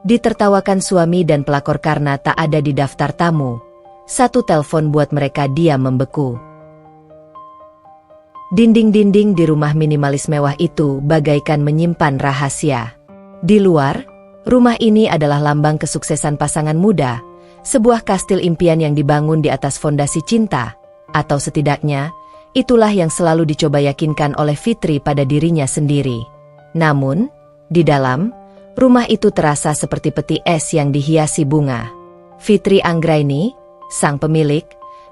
Ditertawakan suami dan pelakor karena tak ada di daftar tamu. Satu telepon buat mereka diam membeku. Dinding-dinding di rumah minimalis mewah itu bagaikan menyimpan rahasia. Di luar, rumah ini adalah lambang kesuksesan pasangan muda, sebuah kastil impian yang dibangun di atas fondasi cinta, atau setidaknya, itulah yang selalu dicoba yakinkan oleh Fitri pada dirinya sendiri. Namun, di dalam, rumah itu terasa seperti peti es yang dihiasi bunga. Fitri Anggraini, sang pemilik,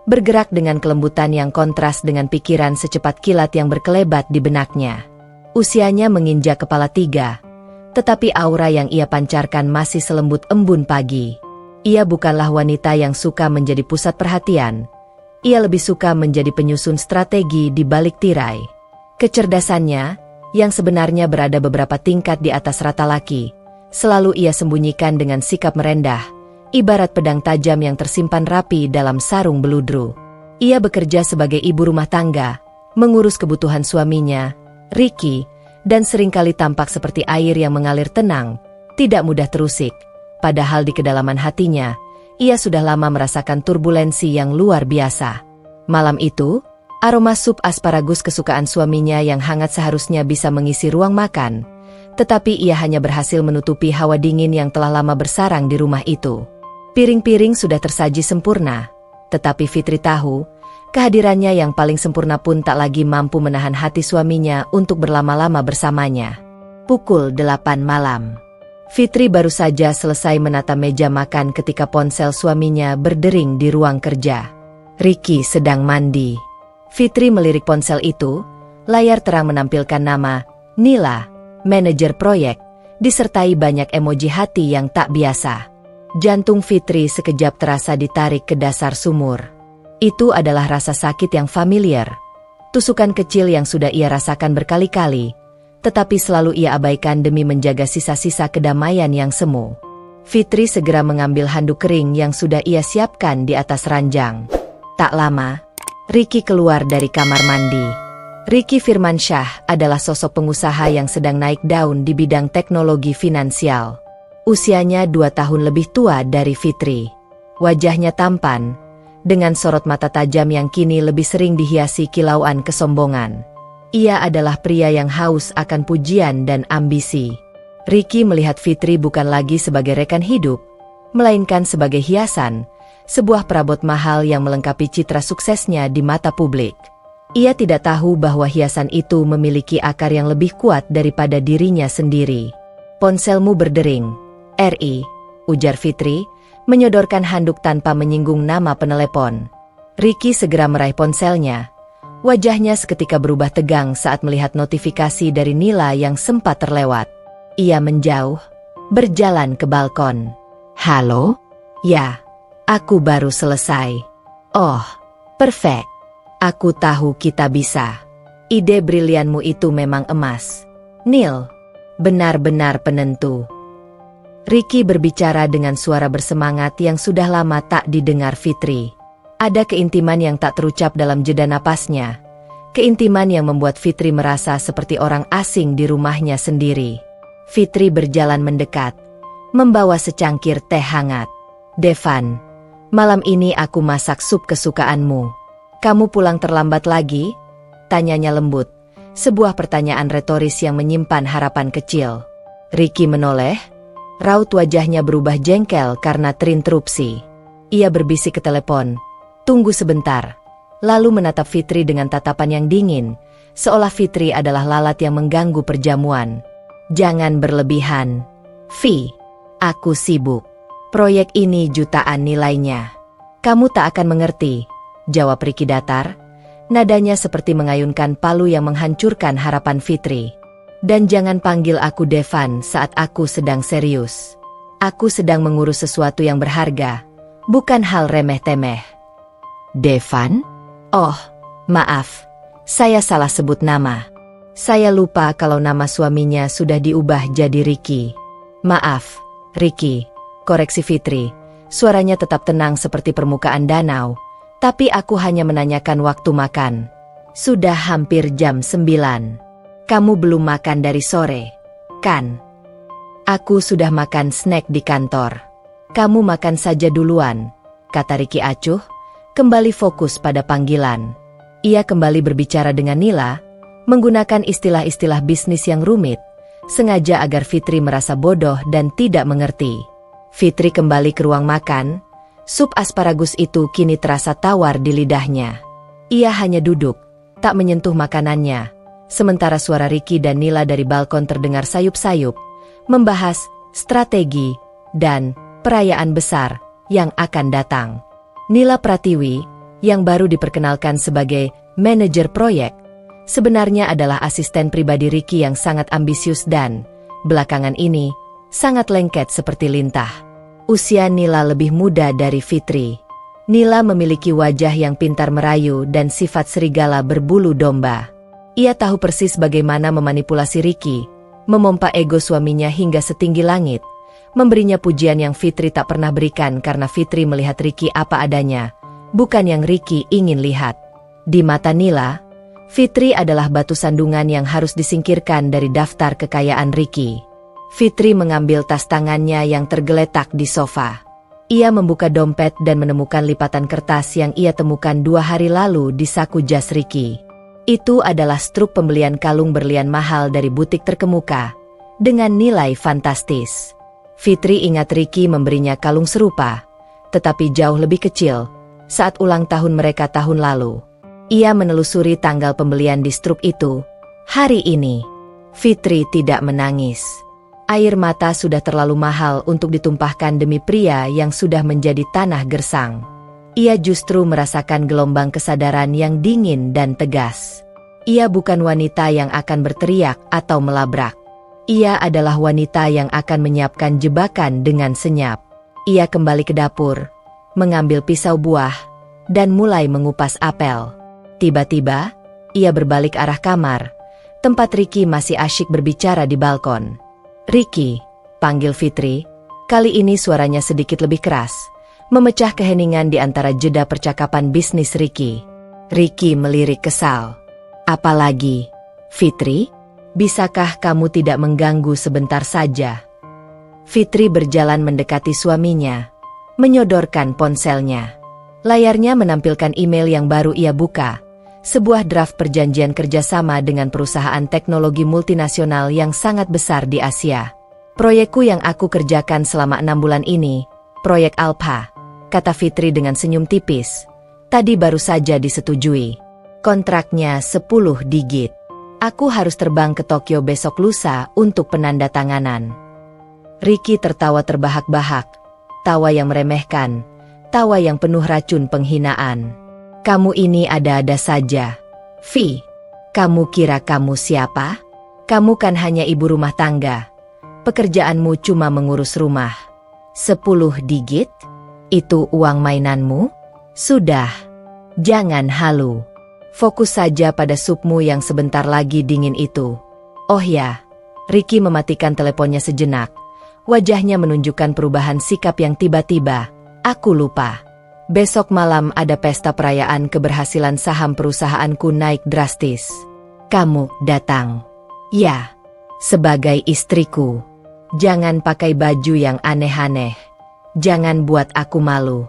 bergerak dengan kelembutan yang kontras dengan pikiran secepat kilat yang berkelebat di benaknya. Usianya menginjak kepala 3, tetapi aura yang ia pancarkan masih selembut embun pagi. Ia bukanlah wanita yang suka menjadi pusat perhatian. Ia lebih suka menjadi penyusun strategi di balik tirai. Kecerdasannya, yang sebenarnya berada beberapa tingkat di atas rata laki, selalu ia sembunyikan dengan sikap merendah, ibarat pedang tajam yang tersimpan rapi dalam sarung beludru. Ia bekerja sebagai ibu rumah tangga, mengurus kebutuhan suaminya, Ricky, dan seringkali tampak seperti air yang mengalir tenang, tidak mudah terusik. Padahal di kedalaman hatinya, ia sudah lama merasakan turbulensi yang luar biasa. Malam itu, aroma sup asparagus kesukaan suaminya yang hangat seharusnya bisa mengisi ruang makan, tetapi ia hanya berhasil menutupi hawa dingin yang telah lama bersarang di rumah itu. Piring-piring sudah tersaji sempurna, tetapi Fitri tahu, kehadirannya yang paling sempurna pun tak lagi mampu menahan hati suaminya untuk berlama-lama bersamanya. Pukul 8 malam. Fitri baru saja selesai menata meja makan ketika ponsel suaminya berdering di ruang kerja. Ricky sedang mandi. Fitri melirik ponsel itu, layar terang menampilkan nama, Nila, manajer proyek, disertai banyak emoji hati yang tak biasa. Jantung Fitri sekejap terasa ditarik ke dasar sumur. Itu adalah rasa sakit yang familiar. Tusukan kecil yang sudah ia rasakan berkali-kali, tetapi selalu ia abaikan demi menjaga sisa-sisa kedamaian yang semu. Fitri segera mengambil handuk kering yang sudah ia siapkan di atas ranjang. Tak lama, Ricky keluar dari kamar mandi. Ricky Firmansyah adalah sosok pengusaha yang sedang naik daun di bidang teknologi finansial. Usianya 2 tahun lebih tua dari Fitri. Wajahnya tampan, dengan sorot mata tajam yang kini lebih sering dihiasi kilauan kesombongan. Ia adalah pria yang haus akan pujian dan ambisi. Ricky melihat Fitri bukan lagi sebagai rekan hidup, melainkan sebagai hiasan, sebuah perabot mahal yang melengkapi citra suksesnya di mata publik. Ia tidak tahu bahwa hiasan itu memiliki akar yang lebih kuat daripada dirinya sendiri. "Ponselmu berdering, RI," ujar Fitri, menyodorkan handuk tanpa menyinggung nama penelepon. Ricky segera meraih ponselnya. Wajahnya seketika berubah tegang saat melihat notifikasi dari Nila yang sempat terlewat. Ia menjauh, berjalan ke balkon. "Halo? Ya, aku baru selesai." "Oh, perfect. Aku tahu kita bisa. Ide brilianmu itu memang emas, Neil. Benar-benar penentu." Ricky berbicara dengan suara bersemangat yang sudah lama tak didengar Fitri. Ada keintiman yang tak terucap dalam jeda napasnya. Keintiman yang membuat Fitri merasa seperti orang asing di rumahnya sendiri. Fitri berjalan mendekat, membawa secangkir teh hangat. "Devan, malam ini aku masak sup kesukaanmu. Kamu pulang terlambat lagi?" tanyanya lembut. Sebuah pertanyaan retoris yang menyimpan harapan kecil. Ricky menoleh. Raut wajahnya berubah jengkel karena terinterupsi. Ia berbisik ke telepon, "Tunggu sebentar." Lalu menatap Fitri dengan tatapan yang dingin, seolah Fitri adalah lalat yang mengganggu perjamuan. "Jangan berlebihan, Vi. Aku sibuk. Proyek ini jutaan nilainya." "Kamu tak akan mengerti," jawab Ricky datar. Nadanya seperti mengayunkan palu yang menghancurkan harapan Fitri. "Dan jangan panggil aku Devan saat aku sedang serius. Aku sedang mengurus sesuatu yang berharga, bukan hal remeh-temeh." "Devan? Oh, maaf. Saya salah sebut nama. Saya lupa kalau nama suaminya sudah diubah jadi Ricky." "Maaf, Ricky," koreksi Fitri. Suaranya tetap tenang seperti permukaan danau. "Tapi aku hanya menanyakan waktu makan. Sudah hampir jam 9. Kamu belum makan dari sore, kan?" Aku sudah makan snack di kantor. Kamu makan saja duluan, kata Ricky acuh, kembali fokus pada panggilan. Ia kembali berbicara dengan Nila, menggunakan istilah-istilah bisnis yang rumit, sengaja agar Fitri merasa bodoh dan tidak mengerti. Fitri kembali ke ruang makan, sup asparagus itu kini terasa tawar di lidahnya. Ia hanya duduk, tak menyentuh makanannya, sementara suara Ricky dan Nila dari balkon terdengar sayup-sayup, membahas strategi dan perayaan besar yang akan datang. Nila Pratiwi, yang baru diperkenalkan sebagai manajer proyek, sebenarnya adalah asisten pribadi Ricky yang sangat ambisius dan, belakangan ini, sangat lengket seperti lintah. Usia Nila lebih muda dari Fitri. Nila memiliki wajah yang pintar merayu dan sifat serigala berbulu domba. Ia tahu persis bagaimana memanipulasi Ricky, memompa ego suaminya hingga setinggi langit, memberinya pujian yang Fitri tak pernah berikan karena Fitri melihat Ricky apa adanya, bukan yang Ricky ingin lihat. Di mata Nila, Fitri adalah batu sandungan yang harus disingkirkan dari daftar kekayaan Ricky. Fitri mengambil tas tangannya yang tergeletak di sofa. Ia membuka dompet dan menemukan lipatan kertas yang ia temukan 2 hari lalu di saku jas Ricky. Itu adalah struk pembelian kalung berlian mahal dari butik terkemuka, dengan nilai fantastis. Fitri ingat Ricky memberinya kalung serupa, tetapi jauh lebih kecil, saat ulang tahun mereka tahun lalu. Ia menelusuri tanggal pembelian di struk itu. Hari ini, Fitri tidak menangis. Air mata sudah terlalu mahal untuk ditumpahkan demi pria yang sudah menjadi tanah gersang. Ia justru merasakan gelombang kesadaran yang dingin dan tegas. Ia bukan wanita yang akan berteriak atau melabrak. Ia adalah wanita yang akan menyiapkan jebakan dengan senyap. Ia kembali ke dapur, mengambil pisau buah, dan mulai mengupas apel. Tiba-tiba, ia berbalik arah kamar, tempat Ricky masih asyik berbicara di balkon. "Ricky," panggil Fitri, kali ini suaranya sedikit lebih keras, memecah keheningan di antara jeda percakapan bisnis Ricky. Ricky melirik kesal. "Apalagi, Fitri? Bisakah kamu tidak mengganggu sebentar saja?" Fitri berjalan mendekati suaminya, menyodorkan ponselnya. Layarnya menampilkan email yang baru ia buka, sebuah draft perjanjian kerjasama dengan perusahaan teknologi multinasional yang sangat besar di Asia. "Proyekku yang aku kerjakan selama 6 bulan ini, proyek Alpha," kata Fitri dengan senyum tipis. "Tadi baru saja disetujui. Kontraknya 10 digit. Aku harus terbang ke Tokyo besok lusa untuk penandatanganan." Ricky tertawa terbahak-bahak, tawa yang meremehkan, tawa yang penuh racun penghinaan. "Kamu ini ada-ada saja. Vi, kamu kira kamu siapa? Kamu kan hanya ibu rumah tangga. Pekerjaanmu cuma mengurus rumah. 10 digit? Itu uang mainanmu? Sudah, jangan halu. Fokus saja pada supmu yang sebentar lagi dingin itu." "Oh ya," Ricky mematikan teleponnya sejenak. Wajahnya menunjukkan perubahan sikap yang tiba-tiba. "Aku lupa. Besok malam ada pesta perayaan keberhasilan saham perusahaanku naik drastis. Kamu datang." "Ya, sebagai istriku. Jangan pakai baju yang aneh-aneh. Jangan buat aku malu."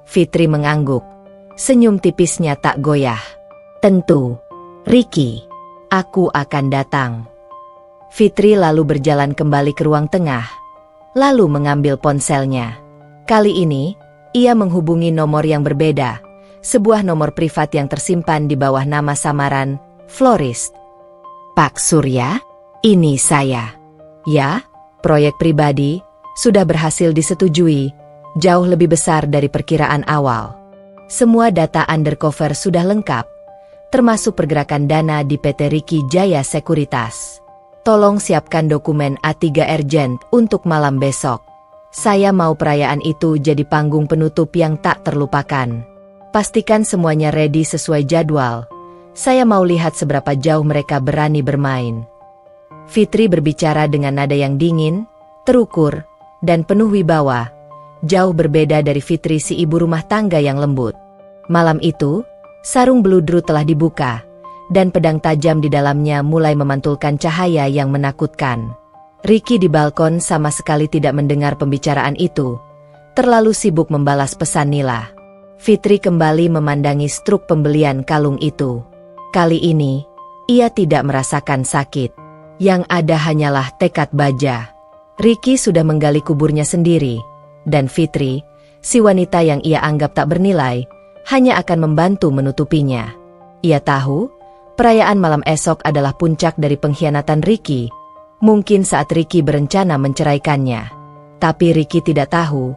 Fitri mengangguk. Senyum tipisnya tak goyah. "Tentu, Ricky. Aku akan datang." Fitri lalu berjalan kembali ke ruang tengah, lalu mengambil ponselnya. Kali ini, ia menghubungi nomor yang berbeda, sebuah nomor privat yang tersimpan di bawah nama samaran, Florist. "Pak Surya, ini saya." "Ya, proyek pribadi, sudah berhasil disetujui, jauh lebih besar dari perkiraan awal. Semua data undercover sudah lengkap, termasuk pergerakan dana di PT Ricky Jaya Sekuritas. Tolong siapkan dokumen A3 urgent untuk malam besok. Saya mau perayaan itu jadi panggung penutup yang tak terlupakan. Pastikan semuanya ready sesuai jadwal. Saya mau lihat seberapa jauh mereka berani bermain." Fitri berbicara dengan nada yang dingin, terukur, dan penuh wibawa, jauh berbeda dari Fitri si ibu rumah tangga yang lembut. Malam itu, sarung beludru telah dibuka, dan pedang tajam di dalamnya mulai memantulkan cahaya yang menakutkan. Ricky di balkon sama sekali tidak mendengar pembicaraan itu, terlalu sibuk membalas pesan Nila. Fitri kembali memandangi struk pembelian kalung itu. Kali ini, ia tidak merasakan sakit. Yang ada hanyalah tekad baja. Ricky sudah menggali kuburnya sendiri, dan Fitri, si wanita yang ia anggap tak bernilai, hanya akan membantu menutupinya. Ia tahu, perayaan malam esok adalah puncak dari pengkhianatan Ricky. Mungkin saat Ricky berencana menceraikannya. Tapi Ricky tidak tahu,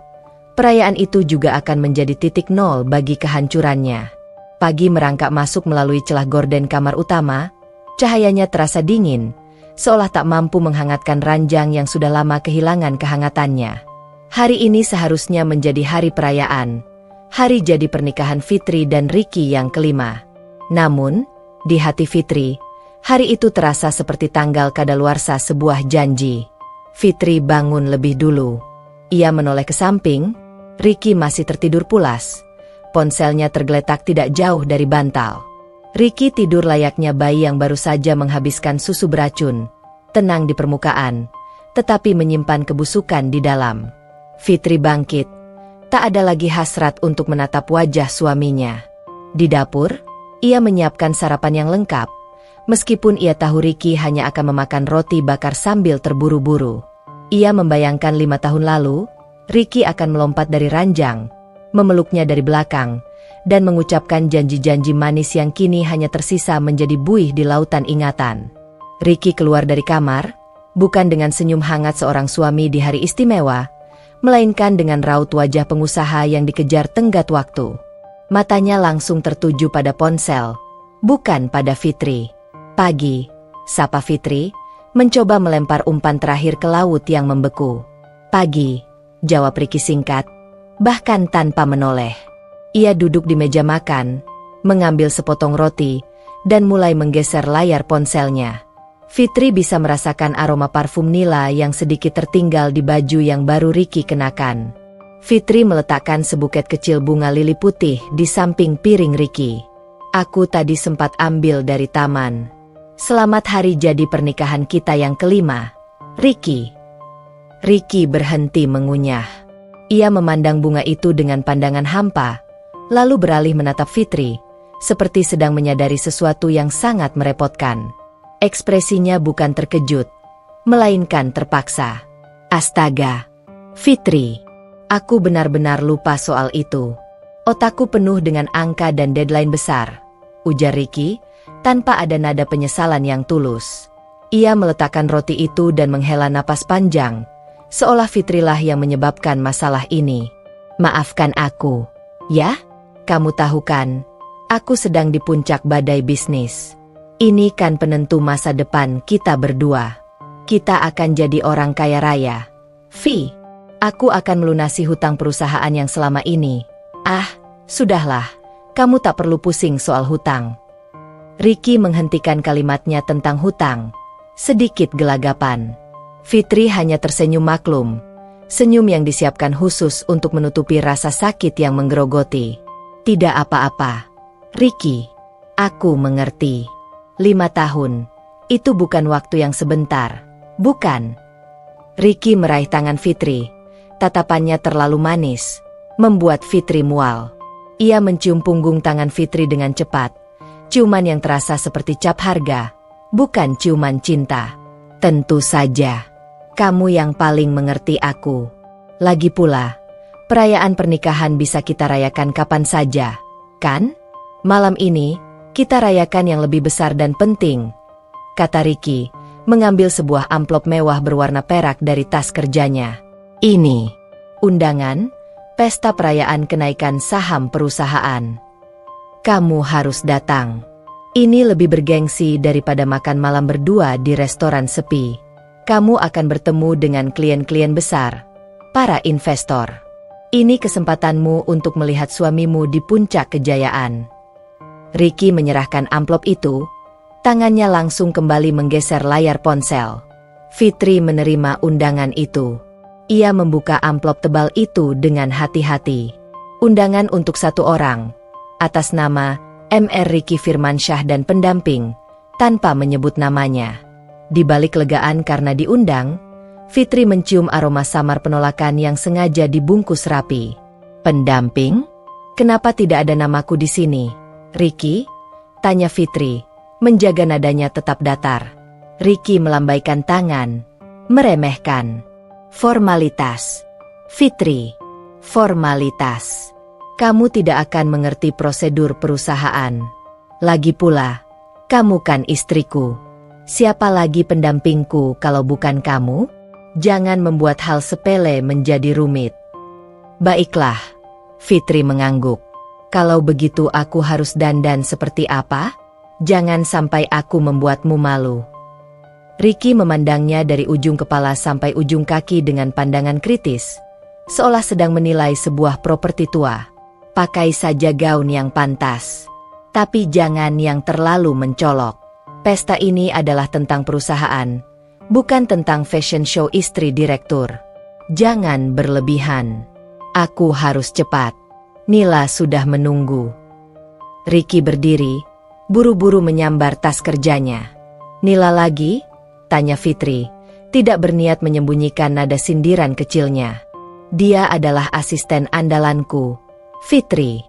perayaan itu juga akan menjadi titik nol bagi kehancurannya. Pagi merangkak masuk melalui celah gorden kamar utama, cahayanya terasa dingin, seolah tak mampu menghangatkan ranjang yang sudah lama kehilangan kehangatannya. Hari ini seharusnya menjadi hari perayaan, hari jadi pernikahan Fitri dan Ricky yang kelima. Namun, di hati Fitri, hari itu terasa seperti tanggal kadaluarsa sebuah janji. Fitri bangun lebih dulu. Ia menoleh ke samping, Ricky masih tertidur pulas. Ponselnya tergeletak tidak jauh dari bantal. Ricky tidur layaknya bayi yang baru saja menghabiskan susu beracun, tenang di permukaan, tetapi menyimpan kebusukan di dalam. Fitri bangkit, tak ada lagi hasrat untuk menatap wajah suaminya. Di dapur, ia menyiapkan sarapan yang lengkap, meskipun ia tahu Ricky hanya akan memakan roti bakar sambil terburu-buru. Ia membayangkan 5 tahun lalu, Ricky akan melompat dari ranjang, memeluknya dari belakang, dan mengucapkan janji-janji manis yang kini hanya tersisa menjadi buih di lautan ingatan. Ricky keluar dari kamar, bukan dengan senyum hangat seorang suami di hari istimewa, melainkan dengan raut wajah pengusaha yang dikejar tenggat waktu. Matanya langsung tertuju pada ponsel, bukan pada Fitri. Pagi, sapa Fitri, mencoba melempar umpan terakhir ke laut yang membeku. Pagi, jawab Ricky singkat, bahkan tanpa menoleh. Ia duduk di meja makan, mengambil sepotong roti, dan mulai menggeser layar ponselnya. Fitri bisa merasakan aroma parfum Nila yang sedikit tertinggal di baju yang baru Ricky kenakan. Fitri meletakkan sebuket kecil bunga lili putih di samping piring Ricky. Aku tadi sempat ambil dari taman. Selamat hari jadi pernikahan kita yang kelima, Ricky. Ricky berhenti mengunyah. Ia memandang bunga itu dengan pandangan hampa, lalu beralih menatap Fitri, seperti sedang menyadari sesuatu yang sangat merepotkan. Ekspresinya bukan terkejut, melainkan terpaksa. Astaga, Fitri, aku benar-benar lupa soal itu. Otakku penuh dengan angka dan deadline besar, ujar Ricky, tanpa ada nada penyesalan yang tulus. Ia meletakkan roti itu dan menghela napas panjang, seolah Fitrilah yang menyebabkan masalah ini. Maafkan aku, ya? Kamu tahu kan, aku sedang di puncak badai bisnis. Ini kan penentu masa depan kita berdua. Kita akan jadi orang kaya raya. Aku akan melunasi hutang perusahaan yang selama ini. Ah, sudahlah, kamu tak perlu pusing soal hutang. Ricky menghentikan kalimatnya tentang hutang, sedikit gelagapan. Fitri hanya tersenyum maklum, senyum yang disiapkan khusus untuk menutupi rasa sakit yang menggerogoti. Tidak apa-apa, Ricky, aku mengerti. 5 tahun, itu bukan waktu yang sebentar, bukan? Ricky meraih tangan Fitri, tatapannya terlalu manis, membuat Fitri mual. Ia mencium punggung tangan Fitri dengan cepat, ciuman yang terasa seperti cap harga, bukan ciuman cinta. Tentu saja, kamu yang paling mengerti aku. Lagi pula, perayaan pernikahan bisa kita rayakan kapan saja, kan? Malam ini, kita rayakan yang lebih besar dan penting, kata Ricky, mengambil sebuah amplop mewah berwarna perak dari tas kerjanya. Ini, undangan, pesta perayaan kenaikan saham perusahaan. Kamu harus datang. Ini lebih bergengsi daripada makan malam berdua di restoran sepi. Kamu akan bertemu dengan klien-klien besar, para investor. Ini kesempatanmu untuk melihat suamimu di puncak kejayaan. Ricky menyerahkan amplop itu, tangannya langsung kembali menggeser layar ponsel. Fitri menerima undangan itu. Ia membuka amplop tebal itu dengan hati-hati. Undangan untuk 1 orang, atas nama Mr. Ricky Firmansyah dan pendamping, tanpa menyebut namanya. Di balik kelegaan karena diundang, Fitri mencium aroma samar penolakan yang sengaja dibungkus rapi. Pendamping? Kenapa tidak ada namaku di sini? Ricky? Tanya Fitri, menjaga nadanya tetap datar. Ricky melambaikan tangan, meremehkan. Formalitas. Fitri, formalitas. Kamu tidak akan mengerti prosedur perusahaan. Lagi pula, kamu kan istriku. Siapa lagi pendampingku kalau bukan kamu? Jangan membuat hal sepele menjadi rumit. Baiklah, Fitri mengangguk. Kalau begitu aku harus dandan seperti apa? Jangan sampai aku membuatmu malu. Ricky memandangnya dari ujung kepala sampai ujung kaki dengan pandangan kritis, seolah sedang menilai sebuah properti tua. Pakai saja gaun yang pantas, tapi jangan yang terlalu mencolok. Pesta ini adalah tentang perusahaan, bukan tentang fashion show istri direktur. Jangan berlebihan. Aku harus cepat. Nila sudah menunggu. Ricky berdiri, buru-buru menyambar tas kerjanya. Nila lagi? Tanya Fitri, tidak berniat menyembunyikan nada sindiran kecilnya. Dia adalah asisten andalanku. Fitri,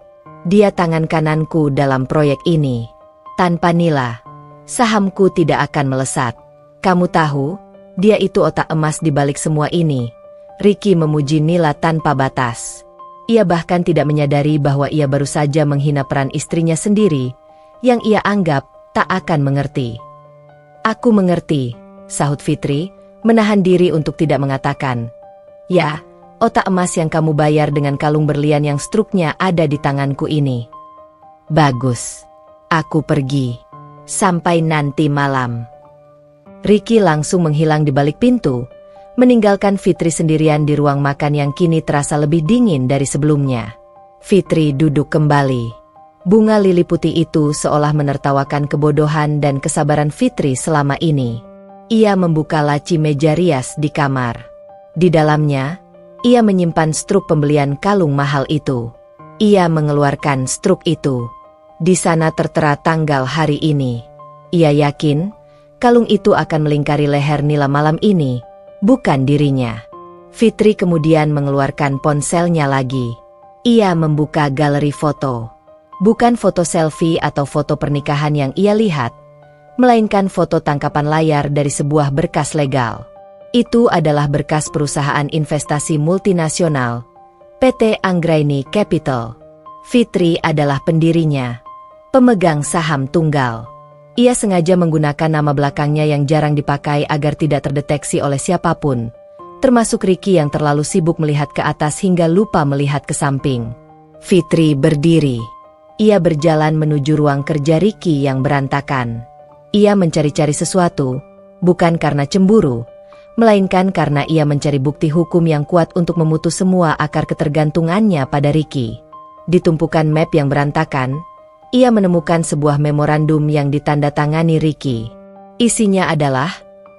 dia tangan kananku dalam proyek ini. Tanpa Nila, sahamku tidak akan melesat. Kamu tahu, dia itu otak emas di balik semua ini. Ricky memuji Nila tanpa batas. Ia bahkan tidak menyadari bahwa ia baru saja menghina peran istrinya sendiri, yang ia anggap tak akan mengerti. Aku mengerti, sahut Fitri, menahan diri untuk tidak mengatakan. Ya, otak emas yang kamu bayar dengan kalung berlian yang struknya ada di tanganku ini. Bagus. Aku pergi. Sampai nanti malam. Ricky langsung menghilang di balik pintu, meninggalkan Fitri sendirian di ruang makan yang kini terasa lebih dingin dari sebelumnya. Fitri duduk kembali. Bunga lili putih itu seolah menertawakan kebodohan dan kesabaran Fitri selama ini. Ia membuka laci meja rias di kamar. Di dalamnya, ia menyimpan struk pembelian kalung mahal itu. Ia mengeluarkan struk itu. Di sana tertera tanggal hari ini. Ia yakin, kalung itu akan melingkari leher Nila malam ini, bukan dirinya. Fitri kemudian mengeluarkan ponselnya lagi. Ia membuka galeri foto. Bukan foto selfie atau foto pernikahan yang ia lihat, melainkan foto tangkapan layar dari sebuah berkas legal. Itu adalah berkas perusahaan investasi multinasional, PT Anggraini Capital. Fitri adalah pendirinya, pemegang saham tunggal. Ia sengaja menggunakan nama belakangnya yang jarang dipakai agar tidak terdeteksi oleh siapapun, termasuk Ricky yang terlalu sibuk melihat ke atas hingga lupa melihat ke samping. Fitri berdiri. Ia berjalan menuju ruang kerja Ricky yang berantakan. Ia mencari-cari sesuatu, bukan karena cemburu, melainkan karena ia mencari bukti hukum yang kuat untuk memutus semua akar ketergantungannya pada Ricky. Di tumpukan map yang berantakan, ia menemukan sebuah memorandum yang ditandatangani Ricky. Isinya adalah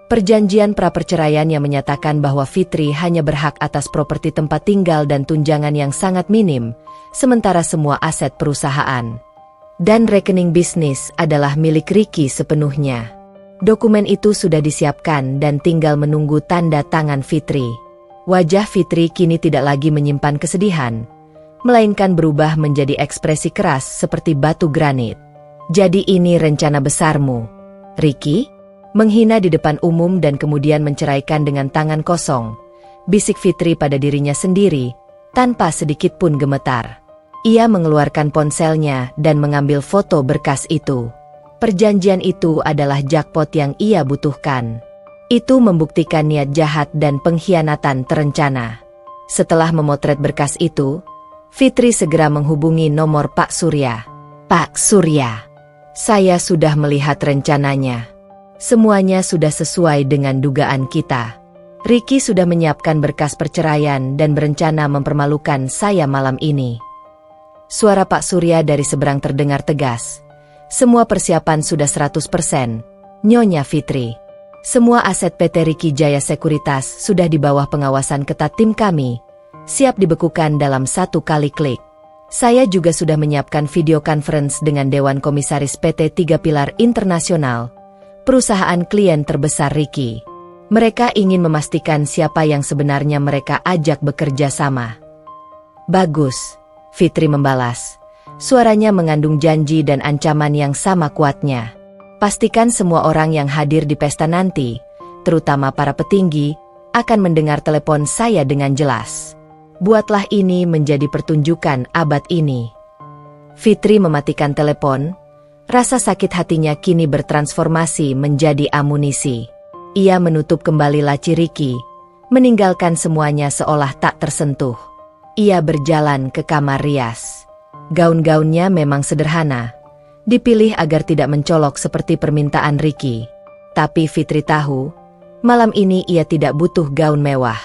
perjanjian praperceraian yang menyatakan bahwa Fitri hanya berhak atas properti tempat tinggal dan tunjangan yang sangat minim, sementara semua aset perusahaan dan rekening bisnis adalah milik Ricky sepenuhnya. Dokumen itu sudah disiapkan dan tinggal menunggu tanda tangan Fitri. Wajah Fitri kini tidak lagi menyimpan kesedihan, melainkan berubah menjadi ekspresi keras seperti batu granit. Jadi ini rencana besarmu, Ricky? Menghina di depan umum dan kemudian menceraikan dengan tangan kosong, bisik Fitri pada dirinya sendiri, tanpa sedikit pun gemetar. Ia mengeluarkan ponselnya dan mengambil foto berkas itu. Perjanjian itu adalah jackpot yang ia butuhkan. Itu membuktikan niat jahat dan pengkhianatan terencana. Setelah memotret berkas itu, Fitri segera menghubungi nomor Pak Surya. Pak Surya, saya sudah melihat rencananya. Semuanya sudah sesuai dengan dugaan kita. Ricky sudah menyiapkan berkas perceraian dan berencana mempermalukan saya malam ini. Suara Pak Surya dari seberang terdengar tegas. Semua persiapan sudah 100%, Nyonya Fitri. Semua aset PT Ricky Jaya Sekuritas sudah di bawah pengawasan ketat tim kami, siap dibekukan dalam 1 kali klik. Saya juga sudah menyiapkan video conference dengan Dewan Komisaris PT Tiga Pilar Internasional, perusahaan klien terbesar Ricky. Mereka ingin memastikan siapa yang sebenarnya mereka ajak bekerja sama. Bagus, Fitri membalas. Suaranya mengandung janji dan ancaman yang sama kuatnya. Pastikan semua orang yang hadir di pesta nanti, terutama para petinggi, akan mendengar telepon saya dengan jelas. Buatlah ini menjadi pertunjukan abad ini. Fitri mematikan telepon. Rasa sakit hatinya kini bertransformasi menjadi amunisi. Ia menutup kembali laci Ricky, meninggalkan semuanya seolah tak tersentuh. Ia berjalan ke kamar rias. Gaun-gaunnya memang sederhana, dipilih agar tidak mencolok seperti permintaan Ricky. Tapi Fitri tahu, malam ini ia tidak butuh gaun mewah.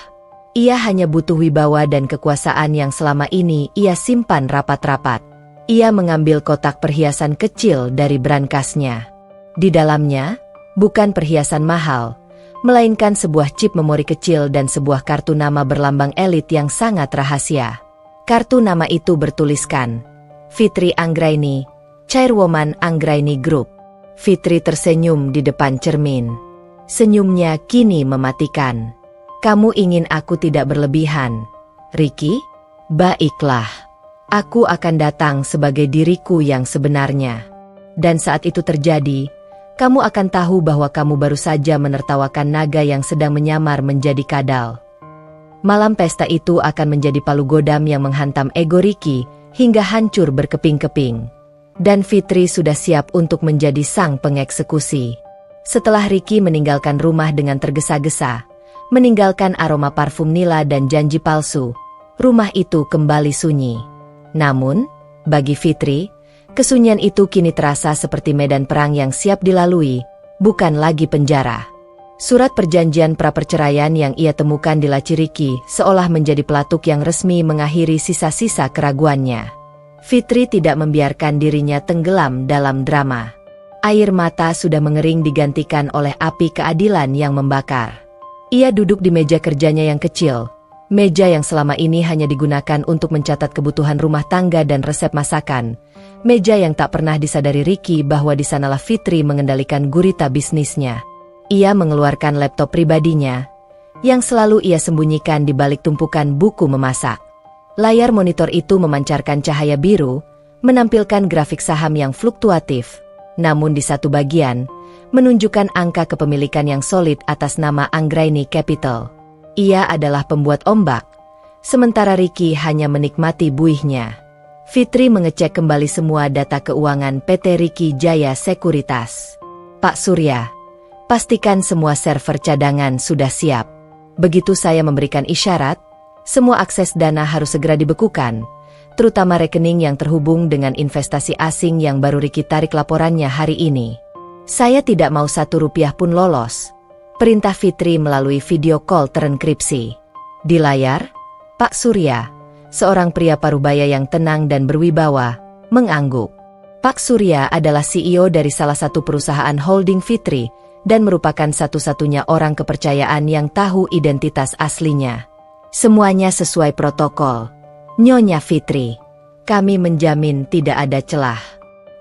Ia hanya butuh wibawa dan kekuasaan yang selama ini ia simpan rapat-rapat. Ia mengambil kotak perhiasan kecil dari brankasnya. Di dalamnya, bukan perhiasan mahal, melainkan sebuah chip memori kecil dan sebuah kartu nama berlambang elit yang sangat rahasia. Kartu nama itu bertuliskan, Fitri Anggraini, Chairwoman Anggraini Group. Fitri tersenyum di depan cermin. Senyumnya kini mematikan. Kamu ingin aku tidak berlebihan, Ricky? Baiklah. Aku akan datang sebagai diriku yang sebenarnya. Dan saat itu terjadi, kamu akan tahu bahwa kamu baru saja menertawakan naga yang sedang menyamar menjadi kadal. Malam pesta itu akan menjadi palu godam yang menghantam ego Ricky hingga hancur berkeping-keping. Dan Fitri sudah siap untuk menjadi sang pengeksekusi. Setelah Ricky meninggalkan rumah dengan tergesa-gesa, meninggalkan aroma parfum nila dan janji palsu, rumah itu kembali sunyi. Namun, bagi Fitri, kesunyian itu kini terasa seperti medan perang yang siap dilalui, bukan lagi penjara. Surat perjanjian praperceraian yang ia temukan di laci Ricky seolah menjadi pelatuk yang resmi mengakhiri sisa-sisa keraguannya. Fitri tidak membiarkan dirinya tenggelam dalam drama. Air mata sudah mengering digantikan oleh api keadilan yang membakar. Ia duduk di meja kerjanya yang kecil, meja yang selama ini hanya digunakan untuk mencatat kebutuhan rumah tangga dan resep masakan. Meja yang tak pernah disadari Ricky bahwa di sanalah Fitri mengendalikan gurita bisnisnya. Ia mengeluarkan laptop pribadinya, yang selalu ia sembunyikan di balik tumpukan buku memasak. Layar monitor itu memancarkan cahaya biru, menampilkan grafik saham yang fluktuatif, namun di satu bagian, menunjukkan angka kepemilikan yang solid atas nama Anggraini Capital. Ia adalah pembuat ombak, sementara Ricky hanya menikmati buihnya. Fitri mengecek kembali semua data keuangan PT Ricky Jaya Sekuritas. Pak Surya, pastikan semua server cadangan sudah siap. Begitu saya memberikan isyarat, semua akses dana harus segera dibekukan, terutama rekening yang terhubung dengan investasi asing yang baru Ricky tarik laporannya hari ini. Saya tidak mau 1 rupiah pun lolos. Perintah Fitri melalui video call terenkripsi. Di layar, Pak Surya, seorang pria parubaya yang tenang dan berwibawa, mengangguk. Pak Surya adalah CEO dari salah satu perusahaan holding Fitri dan merupakan satu-satunya orang kepercayaan yang tahu identitas aslinya. Semuanya sesuai protokol. Nyonya Fitri, kami menjamin tidak ada celah.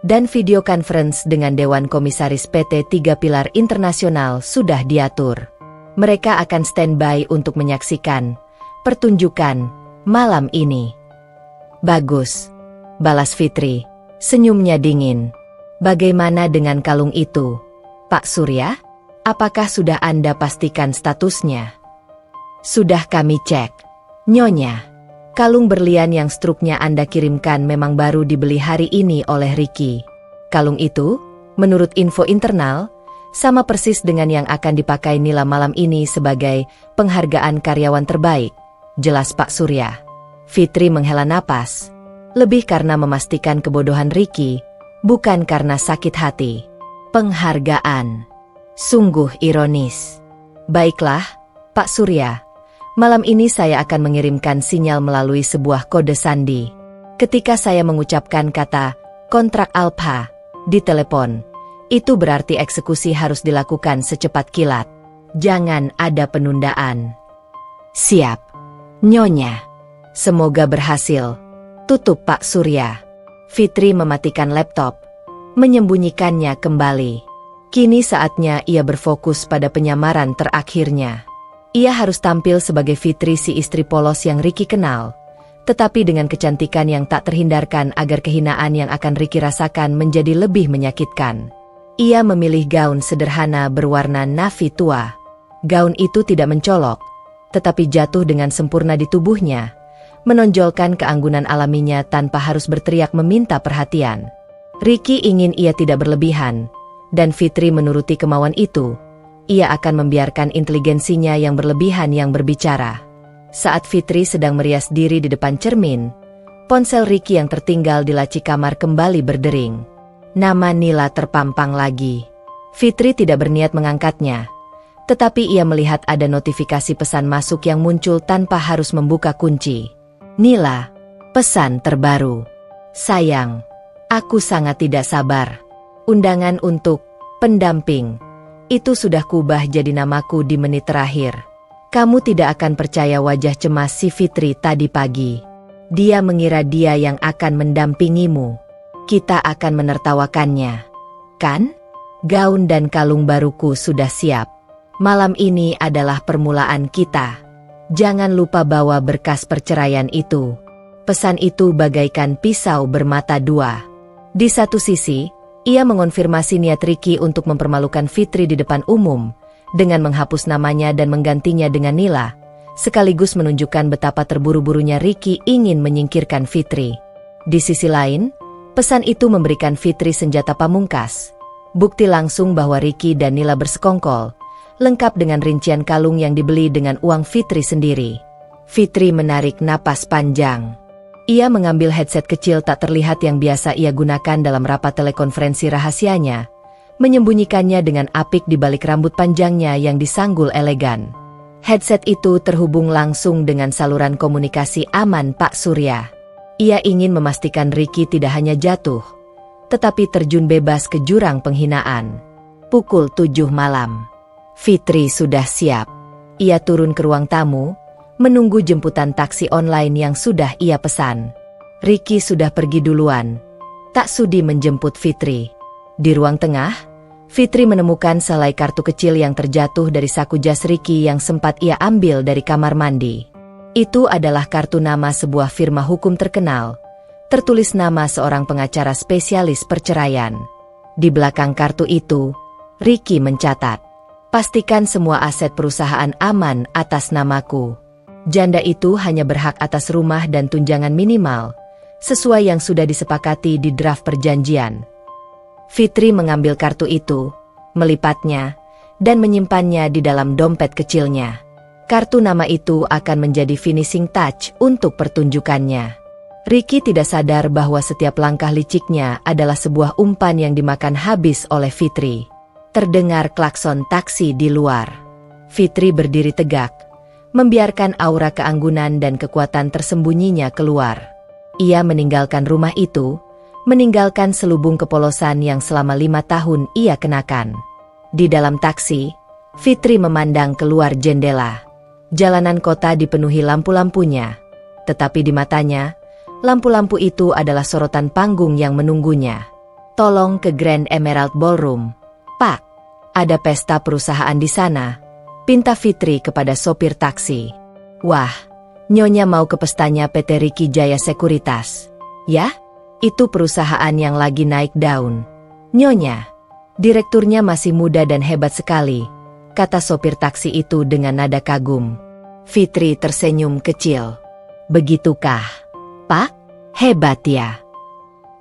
Dan video conference dengan Dewan Komisaris PT Tiga Pilar Internasional sudah diatur. Mereka akan standby untuk menyaksikan pertunjukan malam ini. Bagus, balas Fitri, senyumnya dingin. Bagaimana dengan kalung itu, Pak Surya? Apakah sudah Anda pastikan statusnya? Sudah kami cek, Nyonya. Kalung berlian yang struknya Anda kirimkan memang baru dibeli hari ini oleh Ricky. Kalung itu, menurut info internal, sama persis dengan yang akan dipakai Nila malam ini sebagai penghargaan karyawan terbaik. Jelas Pak Surya. Fitri menghela napas, lebih karena memastikan kebodohan Ricky, bukan karena sakit hati. Penghargaan. Sungguh ironis. Baiklah, Pak Surya. Malam ini saya akan mengirimkan sinyal melalui sebuah kode sandi. Ketika saya mengucapkan kata kontrak Alpha di telepon, itu berarti eksekusi harus dilakukan secepat kilat. Jangan ada penundaan. Siap, Nyonya. Semoga berhasil. Tutup Pak Surya. Fitri mematikan laptop, menyembunyikannya kembali. Kini saatnya ia berfokus pada penyamaran terakhirnya. Ia harus tampil sebagai Fitri, si istri polos yang Ricky kenal, tetapi dengan kecantikan yang tak terhindarkan agar kehinaan yang akan Ricky rasakan menjadi lebih menyakitkan. Ia memilih gaun sederhana berwarna navy tua. Gaun itu tidak mencolok, tetapi jatuh dengan sempurna di tubuhnya, menonjolkan keanggunan alaminya tanpa harus berteriak meminta perhatian. Ricky ingin ia tidak berlebihan, dan Fitri menuruti kemauan itu. Ia akan membiarkan inteligensinya yang berlebihan yang berbicara. Saat Fitri sedang merias diri di depan cermin, ponsel Ricky yang tertinggal di laci kamar kembali berdering. Nama Nila terpampang lagi. Fitri tidak berniat mengangkatnya, tetapi ia melihat ada notifikasi pesan masuk yang muncul tanpa harus membuka kunci. Nila, pesan terbaru. Sayang, aku sangat tidak sabar. Undangan untuk pendamping. Itu sudah kubah jadi namaku di menit terakhir. Kamu tidak akan percaya wajah cemas si Fitri tadi pagi. Dia mengira dia yang akan mendampingimu. Kita akan menertawakannya. Kan? Gaun dan kalung baruku sudah siap. Malam ini adalah permulaan kita. Jangan lupa bawa berkas perceraian itu. Pesan itu bagaikan pisau bermata dua. Di satu sisi, ia mengonfirmasi niat Ricky untuk mempermalukan Fitri di depan umum, dengan menghapus namanya dan menggantinya dengan Nila, sekaligus menunjukkan betapa terburu-burunya Ricky ingin menyingkirkan Fitri. Di sisi lain, pesan itu memberikan Fitri senjata pamungkas, bukti langsung bahwa Ricky dan Nila bersekongkol, lengkap dengan rincian kalung yang dibeli dengan uang Fitri sendiri. Fitri menarik napas panjang. Ia mengambil headset kecil tak terlihat yang biasa ia gunakan dalam rapat telekonferensi rahasianya, menyembunyikannya dengan apik di balik rambut panjangnya yang disanggul elegan. Headset itu terhubung langsung dengan saluran komunikasi aman Pak Surya. Ia ingin memastikan Ricky tidak hanya jatuh, tetapi terjun bebas ke jurang penghinaan. Pukul 7 malam. Fitri sudah siap. Ia turun ke ruang tamu, menunggu jemputan taksi online yang sudah ia pesan. Ricky sudah pergi duluan, tak sudi menjemput Fitri. Di ruang tengah, Fitri menemukan selai kartu kecil yang terjatuh dari saku jas Ricky yang sempat ia ambil dari kamar mandi. Itu adalah kartu nama sebuah firma hukum terkenal, tertulis nama seorang pengacara spesialis perceraian. Di belakang kartu itu, Ricky mencatat, "Pastikan semua aset perusahaan aman atas namaku. Janda itu hanya berhak atas rumah dan tunjangan minimal, sesuai yang sudah disepakati di draft perjanjian." Fitri mengambil kartu itu, melipatnya, dan menyimpannya di dalam dompet kecilnya. Kartu nama itu akan menjadi finishing touch untuk pertunjukannya. Ricky tidak sadar bahwa setiap langkah liciknya adalah sebuah umpan yang dimakan habis oleh Fitri. Terdengar klakson taksi di luar. Fitri berdiri tegak, membiarkan aura keanggunan dan kekuatan tersembunyinya keluar. Ia meninggalkan rumah itu, meninggalkan selubung kepolosan yang selama 5 tahun ia kenakan. Di dalam taksi, Fitri memandang keluar jendela. Jalanan kota dipenuhi lampu-lampunya, tetapi di matanya, lampu-lampu itu adalah sorotan panggung yang menunggunya. "Tolong ke Grand Emerald Ballroom, Pak. Ada pesta perusahaan di sana," pinta Fitri kepada sopir taksi. "Wah, Nyonya mau ke pestanya PT Ricky Jaya Sekuritas, ya? Itu perusahaan yang lagi naik daun. Nyonya, direkturnya masih muda dan hebat sekali," kata sopir taksi itu dengan nada kagum. Fitri tersenyum kecil. "Begitukah, Pak? Hebat ya?"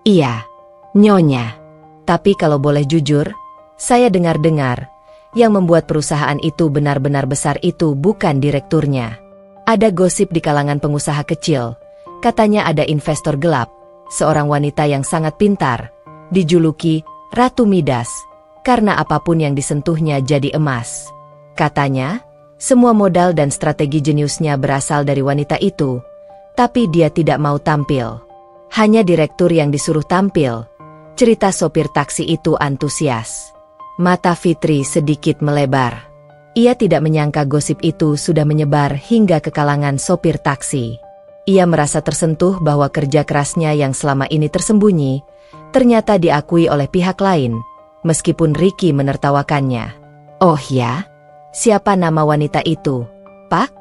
"Iya, Nyonya. Tapi kalau boleh jujur, saya dengar-dengar, yang membuat perusahaan itu benar-benar besar itu bukan direkturnya. Ada gosip di kalangan pengusaha kecil, katanya ada investor gelap, seorang wanita yang sangat pintar, dijuluki Ratu Midas, karena apapun yang disentuhnya jadi emas. Katanya, semua modal dan strategi jeniusnya berasal dari wanita itu, tapi dia tidak mau tampil. Hanya direktur yang disuruh tampil," cerita sopir taksi itu antusias. Mata Fitri sedikit melebar. Ia tidak menyangka gosip itu sudah menyebar hingga ke kalangan sopir taksi. Ia merasa tersentuh bahwa kerja kerasnya yang selama ini tersembunyi, ternyata diakui oleh pihak lain, meskipun Ricky menertawakannya. "Oh ya? Siapa nama wanita itu, Pak?"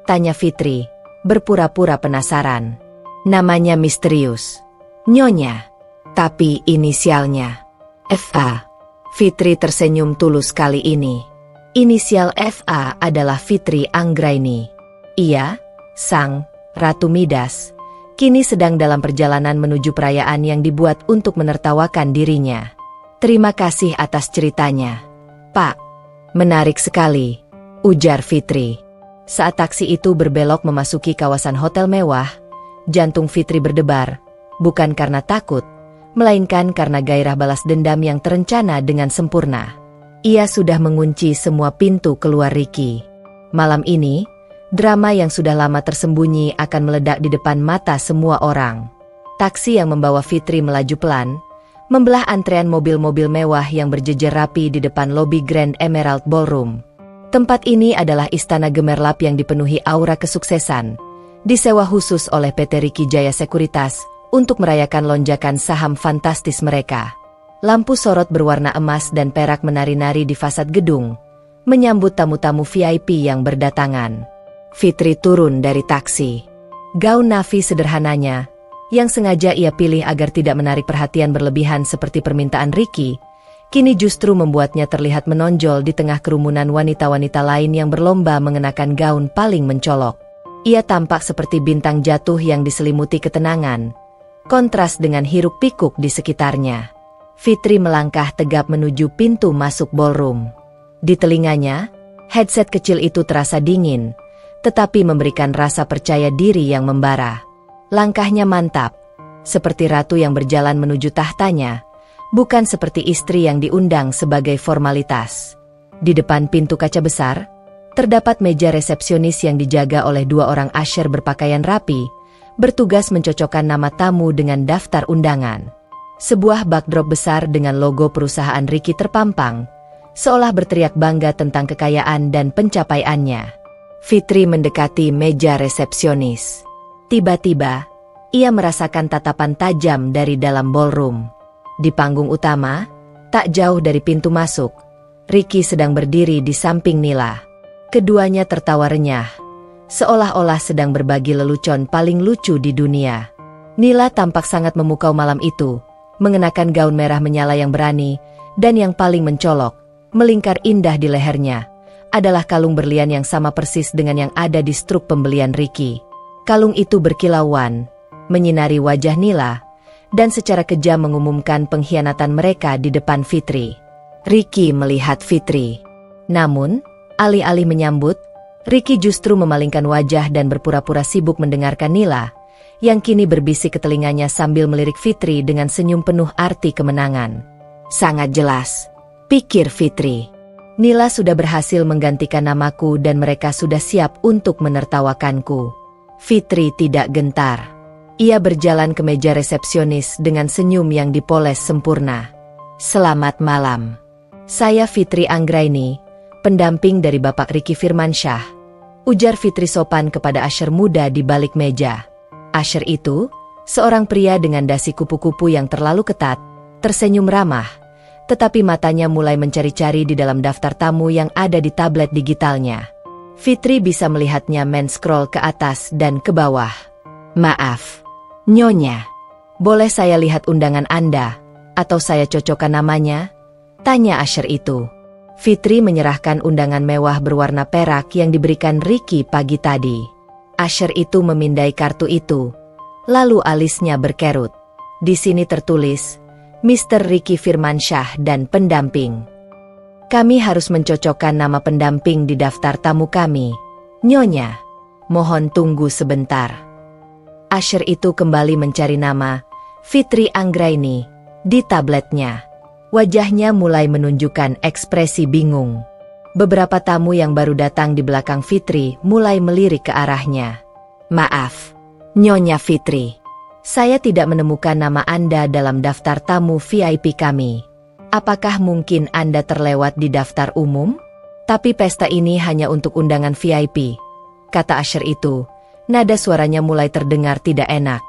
tanya Fitri, berpura-pura penasaran. "Namanya misterius, Nyonya. Tapi inisialnya FA." Fitri tersenyum tulus kali ini. Inisial FA adalah Fitri Anggraini. Ia, sang Ratu Midas, kini sedang dalam perjalanan menuju perayaan yang dibuat untuk menertawakan dirinya. "Terima kasih atas ceritanya, Pak." "Menarik sekali," ujar Fitri. Saat taksi itu berbelok memasuki kawasan hotel mewah, jantung Fitri berdebar, bukan karena takut, melainkan karena gairah balas dendam yang terencana dengan sempurna. Ia sudah mengunci semua pintu keluar Ricky. Malam ini, drama yang sudah lama tersembunyi akan meledak di depan mata semua orang. Taksi yang membawa Fitri melaju pelan, membelah antrean mobil-mobil mewah yang berjejer rapi di depan lobi Grand Emerald Ballroom. Tempat ini adalah istana gemerlap yang dipenuhi aura kesuksesan, disewa khusus oleh PT Ricky Jaya Sekuritas untuk merayakan lonjakan saham fantastis mereka. Lampu sorot berwarna emas dan perak menari-nari di fasad gedung, menyambut tamu-tamu VIP yang berdatangan. Fitri turun dari taksi. Gaun navy sederhananya, yang sengaja ia pilih agar tidak menarik perhatian berlebihan seperti permintaan Ricky, kini justru membuatnya terlihat menonjol di tengah kerumunan wanita-wanita lain yang berlomba mengenakan gaun paling mencolok. Ia tampak seperti bintang jatuh yang diselimuti ketenangan, kontras dengan hiruk-pikuk di sekitarnya. Fitri melangkah tegap menuju pintu masuk ballroom. Di telinganya, headset kecil itu terasa dingin, tetapi memberikan rasa percaya diri yang membara. Langkahnya mantap, seperti ratu yang berjalan menuju tahtanya, bukan seperti istri yang diundang sebagai formalitas. Di depan pintu kaca besar, terdapat meja resepsionis yang dijaga oleh 2 orang usher berpakaian rapi, bertugas mencocokkan nama tamu dengan daftar undangan. Sebuah backdrop besar dengan logo perusahaan Ricky terpampang, seolah berteriak bangga tentang kekayaan dan pencapaiannya. Fitri mendekati meja resepsionis. Tiba-tiba, ia merasakan tatapan tajam dari dalam ballroom. Di panggung utama, tak jauh dari pintu masuk, Ricky sedang berdiri di samping Nila. Keduanya tertawa renyah, seolah-olah sedang berbagi lelucon paling lucu di dunia. Nila tampak sangat memukau malam itu, mengenakan gaun merah menyala yang berani, dan yang paling mencolok, melingkar indah di lehernya, adalah kalung berlian yang sama persis dengan yang ada di struk pembelian Ricky. Kalung itu berkilauan, menyinari wajah Nila, dan secara kejam mengumumkan pengkhianatan mereka di depan Fitri. Ricky melihat Fitri. Namun, alih-alih menyambut, Ricky justru memalingkan wajah dan berpura-pura sibuk mendengarkan Nila, yang kini berbisik ke telinganya sambil melirik Fitri dengan senyum penuh arti kemenangan. "Sangat jelas," pikir Fitri. "Nila sudah berhasil menggantikan namaku dan mereka sudah siap untuk menertawakanku." Fitri tidak gentar. Ia berjalan ke meja resepsionis dengan senyum yang dipoles sempurna. "Selamat malam. Saya Fitri Anggraini, pendamping dari Bapak Ricky Firmansyah," ujar Fitri sopan kepada usher muda di balik meja. Usher itu, seorang pria dengan dasi kupu-kupu yang terlalu ketat, tersenyum ramah, tetapi matanya mulai mencari-cari di dalam daftar tamu yang ada di tablet digitalnya. Fitri bisa melihatnya men-scroll ke atas dan ke bawah. "Maaf, Nyonya, boleh saya lihat undangan Anda, atau saya cocokkan namanya?" tanya usher itu. Fitri menyerahkan undangan mewah berwarna perak yang diberikan Ricky pagi tadi. Usher itu memindai kartu itu, lalu alisnya berkerut. Di sini tertulis, Mr. Ricky Firmansyah dan pendamping. "Kami harus mencocokkan nama pendamping di daftar tamu kami, Nyonya. Mohon tunggu sebentar." Usher itu kembali mencari nama Fitri Anggraini di tabletnya. Wajahnya mulai menunjukkan ekspresi bingung. Beberapa tamu yang baru datang di belakang Fitri mulai melirik ke arahnya. "Maaf, Nyonya Fitri. Saya tidak menemukan nama Anda dalam daftar tamu VIP kami. Apakah mungkin Anda terlewat di daftar umum? Tapi pesta ini hanya untuk undangan VIP," kata usher itu. Nada suaranya mulai terdengar tidak enak.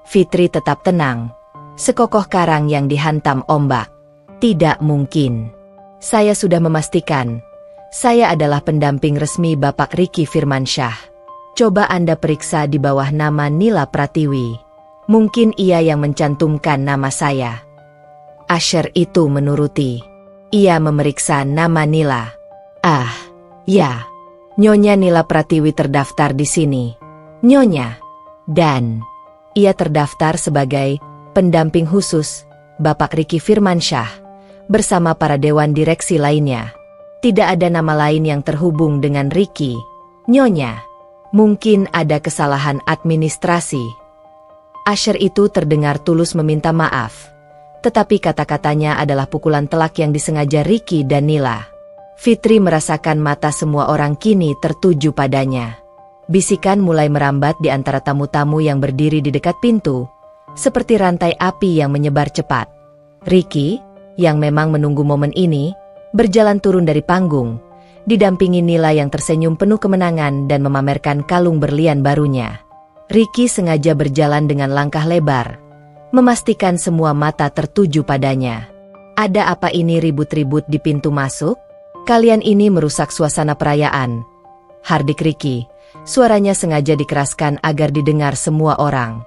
Fitri tetap tenang, sekokoh karang yang dihantam ombak. Tidak mungkin. Saya sudah memastikan. Saya adalah pendamping resmi Bapak Ricky Firmansyah. Coba Anda periksa di bawah nama Nila Pratiwi. Mungkin ia yang mencantumkan nama saya. Asher itu menuruti. Ia memeriksa nama Nila. Ah, ya. Nyonya Nila Pratiwi terdaftar di sini. Nyonya. Dan ia terdaftar sebagai pendamping khusus Bapak Ricky Firmansyah bersama para dewan direksi lainnya. Tidak ada nama lain yang terhubung dengan Ricky. Nyonya. Mungkin ada kesalahan administrasi. Asher itu terdengar tulus meminta maaf. Tetapi kata-katanya adalah pukulan telak yang disengaja Ricky dan Nila. Fitri merasakan mata semua orang kini tertuju padanya. Bisikan mulai merambat di antara tamu-tamu yang berdiri di dekat pintu, seperti rantai api yang menyebar cepat. Ricky, yang memang menunggu momen ini, berjalan turun dari panggung, didampingi Nila yang tersenyum penuh kemenangan dan memamerkan kalung berlian barunya. Ricky sengaja berjalan dengan langkah lebar, memastikan semua mata tertuju padanya. Ada apa ini ribut-ribut di pintu masuk? Kalian ini merusak suasana perayaan. Hardik Ricky, suaranya sengaja dikeraskan agar didengar semua orang.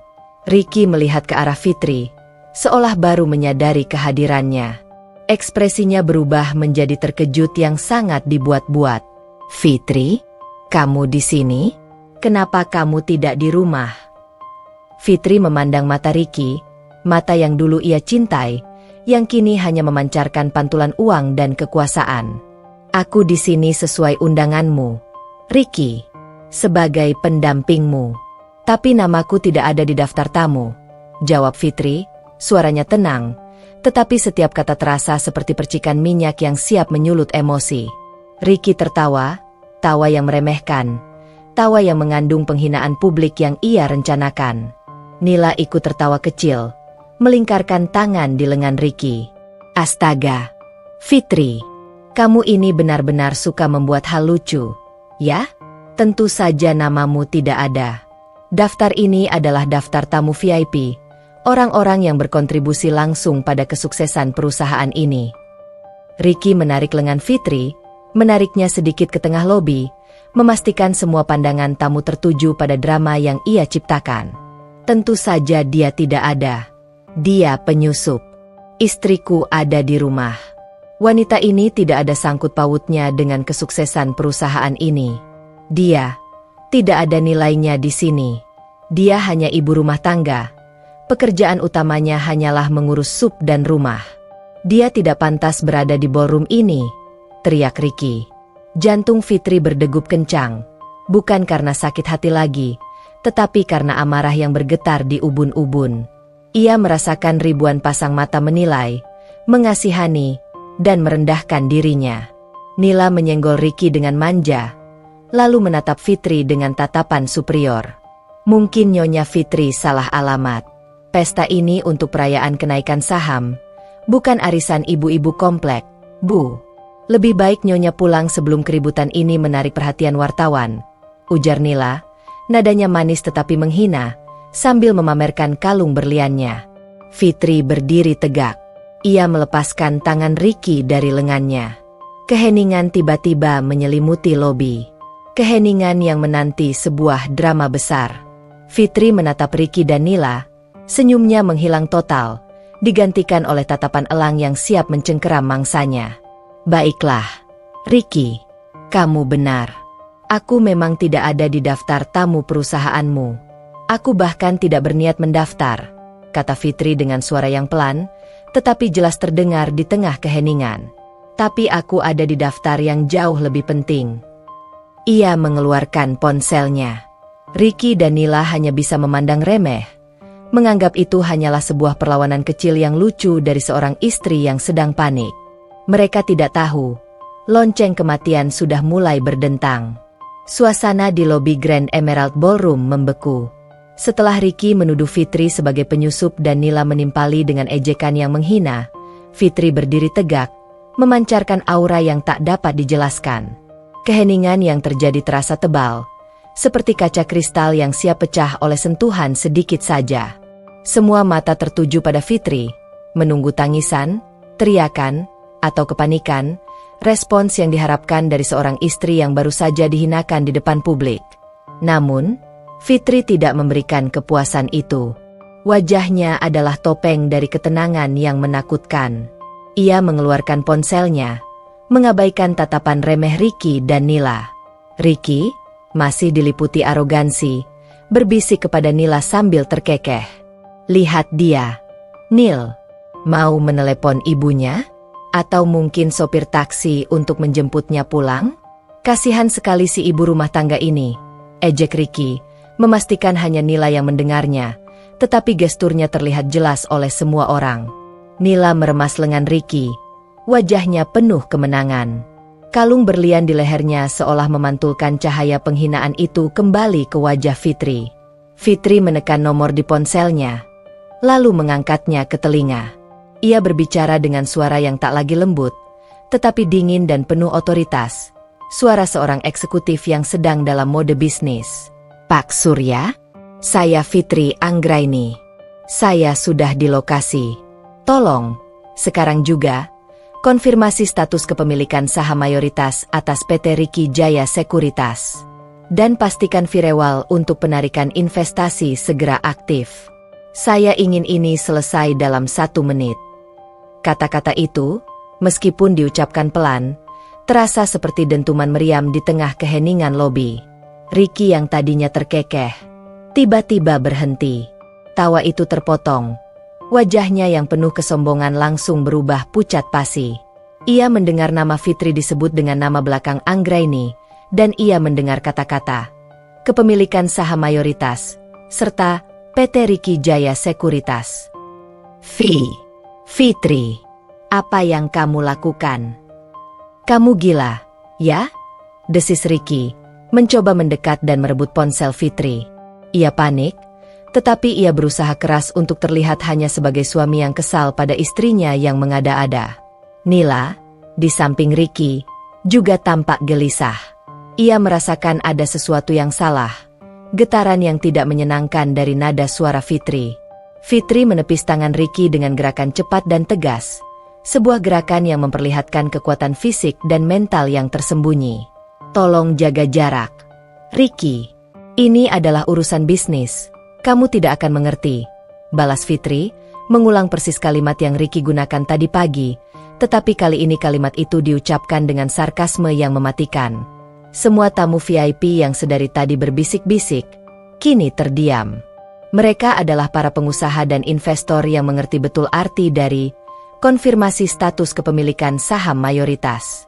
Ricky melihat ke arah Fitri, seolah baru menyadari kehadirannya. Ekspresinya berubah menjadi terkejut yang sangat dibuat-buat. Fitri, kamu di sini? Kenapa kamu tidak di rumah? Fitri memandang mata Ricky, mata yang dulu ia cintai, yang kini hanya memancarkan pantulan uang dan kekuasaan. Aku di sini sesuai undanganmu, Ricky, sebagai pendampingmu. Tapi namaku tidak ada di daftar tamu, jawab Fitri, suaranya tenang. Tetapi setiap kata terasa seperti percikan minyak yang siap menyulut emosi. Ricky tertawa, tawa yang meremehkan, tawa yang mengandung penghinaan publik yang ia rencanakan. Nila ikut tertawa kecil, melingkarkan tangan di lengan Ricky. Astaga, Fitri, kamu ini benar-benar suka membuat hal lucu, ya? Tentu saja namamu tidak ada. Daftar ini adalah daftar tamu VIP. Orang-orang yang berkontribusi langsung pada kesuksesan perusahaan ini. Ricky menarik lengan Fitri, menariknya sedikit ke tengah lobi, memastikan semua pandangan tamu tertuju pada drama yang ia ciptakan. Tentu saja dia tidak ada. Dia penyusup. Istriku ada di rumah. Wanita ini tidak ada sangkut pautnya dengan kesuksesan perusahaan ini. Dia tidak ada nilainya di sini. Dia hanya ibu rumah tangga. Pekerjaan utamanya hanyalah mengurus sup dan rumah. Dia tidak pantas berada di ballroom ini, teriak Ricky. Jantung Fitri berdegup kencang, bukan karena sakit hati lagi, tetapi karena amarah yang bergetar di ubun-ubun. Ia merasakan ribuan pasang mata menilai, mengasihani, dan merendahkan dirinya. Nila menyenggol Ricky dengan manja, lalu menatap Fitri dengan tatapan superior. Mungkin Nyonya Fitri salah alamat. Pesta ini untuk perayaan kenaikan saham, bukan arisan ibu-ibu komplek, Bu. Lebih baik Nyonya pulang sebelum keributan ini menarik perhatian wartawan, ujar Nila, nadanya manis tetapi menghina, sambil memamerkan kalung berliannya. Fitri berdiri tegak. Ia melepaskan tangan Ricky dari lengannya. Keheningan tiba-tiba menyelimuti lobi. Keheningan yang menanti sebuah drama besar. Fitri menatap Ricky dan Nila. Senyumnya menghilang total, digantikan oleh tatapan elang yang siap mencengkeram mangsanya. Baiklah, Ricky, kamu benar. Aku memang tidak ada di daftar tamu perusahaanmu. Aku bahkan tidak berniat mendaftar, kata Fitri dengan suara yang pelan, tetapi jelas terdengar di tengah keheningan. Tapi aku ada di daftar yang jauh lebih penting. Ia mengeluarkan ponselnya. Ricky dan Nila hanya bisa memandang remeh, menganggap itu hanyalah sebuah perlawanan kecil yang lucu dari seorang istri yang sedang panik. Mereka tidak tahu, lonceng kematian sudah mulai berdentang. Suasana di lobi Grand Emerald Ballroom membeku. Setelah Ricky menuduh Fitri sebagai penyusup dan Nila menimpali dengan ejekan yang menghina, Fitri berdiri tegak, memancarkan aura yang tak dapat dijelaskan. Keheningan yang terjadi terasa tebal, seperti kaca kristal yang siap pecah oleh sentuhan sedikit saja. Semua mata tertuju pada Fitri, menunggu tangisan, teriakan, atau kepanikan, respons yang diharapkan dari seorang istri yang baru saja dihinakan di depan publik. Namun, Fitri tidak memberikan kepuasan itu. Wajahnya adalah topeng dari ketenangan yang menakutkan. Ia mengeluarkan ponselnya, mengabaikan tatapan remeh Ricky dan Nila. Ricky, masih diliputi arogansi, berbisik kepada Nila sambil terkekeh. Lihat dia. Nil, mau menelepon ibunya? Atau mungkin sopir taksi untuk menjemputnya pulang? Kasihan sekali si ibu rumah tangga ini, ejek Ricky, memastikan hanya Nila yang mendengarnya, tetapi gesturnya terlihat jelas oleh semua orang. Nila meremas lengan Ricky, wajahnya penuh kemenangan. Kalung berlian di lehernya seolah memantulkan cahaya penghinaan itu kembali ke wajah Fitri. Fitri menekan nomor di ponselnya, lalu mengangkatnya ke telinga. Ia berbicara dengan suara yang tak lagi lembut, tetapi dingin dan penuh otoritas. Suara seorang eksekutif yang sedang dalam mode bisnis. Pak Surya, saya Fitri Anggraini. Saya sudah di lokasi. Tolong, sekarang juga, konfirmasi status kepemilikan saham mayoritas atas PT Ricky Jaya Sekuritas. Dan pastikan Firewall untuk penarikan investasi segera aktif. Saya ingin ini selesai dalam 1 menit. Kata-kata itu, meskipun diucapkan pelan, terasa seperti dentuman meriam di tengah keheningan lobi. Ricky yang tadinya terkekeh, tiba-tiba berhenti. Tawa itu terpotong. Wajahnya yang penuh kesombongan langsung berubah pucat pasi. Ia mendengar nama Fitri disebut dengan nama belakang Anggraini, dan ia mendengar kata-kata kepemilikan saham mayoritas, serta PT Ricky Jaya Sekuritas. Fitri, apa yang kamu lakukan? Kamu gila, ya? Desis Ricky, mencoba mendekat dan merebut ponsel Fitri. Ia panik, tetapi ia berusaha keras untuk terlihat hanya sebagai suami yang kesal pada istrinya yang mengada-ada. Nila, di samping Ricky, juga tampak gelisah. Ia merasakan ada sesuatu yang salah, getaran yang tidak menyenangkan dari nada suara Fitri. Fitri menepis tangan Ricky dengan gerakan cepat dan tegas, sebuah gerakan yang memperlihatkan kekuatan fisik dan mental yang tersembunyi. Tolong jaga jarak. Ricky, ini adalah urusan bisnis. Kamu tidak akan mengerti. Balas Fitri, mengulang persis kalimat yang Ricky gunakan tadi pagi, tetapi kali ini kalimat itu diucapkan dengan sarkasme yang mematikan. Semua tamu VIP yang sedari tadi berbisik-bisik, kini terdiam. Mereka adalah para pengusaha dan investor yang mengerti betul arti dari konfirmasi status kepemilikan saham mayoritas.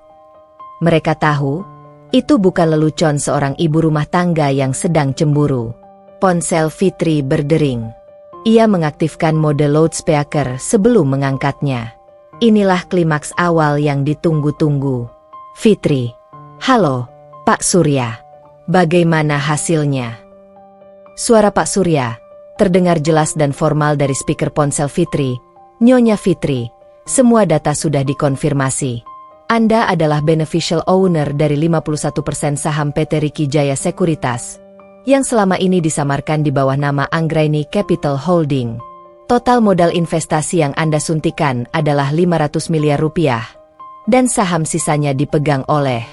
Mereka tahu, itu bukan lelucon seorang ibu rumah tangga yang sedang cemburu. Ponsel Fitri berdering. Ia mengaktifkan mode loudspeaker sebelum mengangkatnya. Inilah klimaks awal yang ditunggu-tunggu. Fitri, halo, Pak Surya. Bagaimana hasilnya? Suara Pak Surya terdengar jelas dan formal dari speaker ponsel Fitri. Nyonya Fitri, semua data sudah dikonfirmasi. Anda adalah beneficial owner dari 51% saham PT Ricky Jaya Sekuritas, yang selama ini disamarkan di bawah nama Anggraini Capital Holding. Total modal investasi yang Anda suntikan adalah 500 miliar rupiah, dan saham sisanya dipegang oleh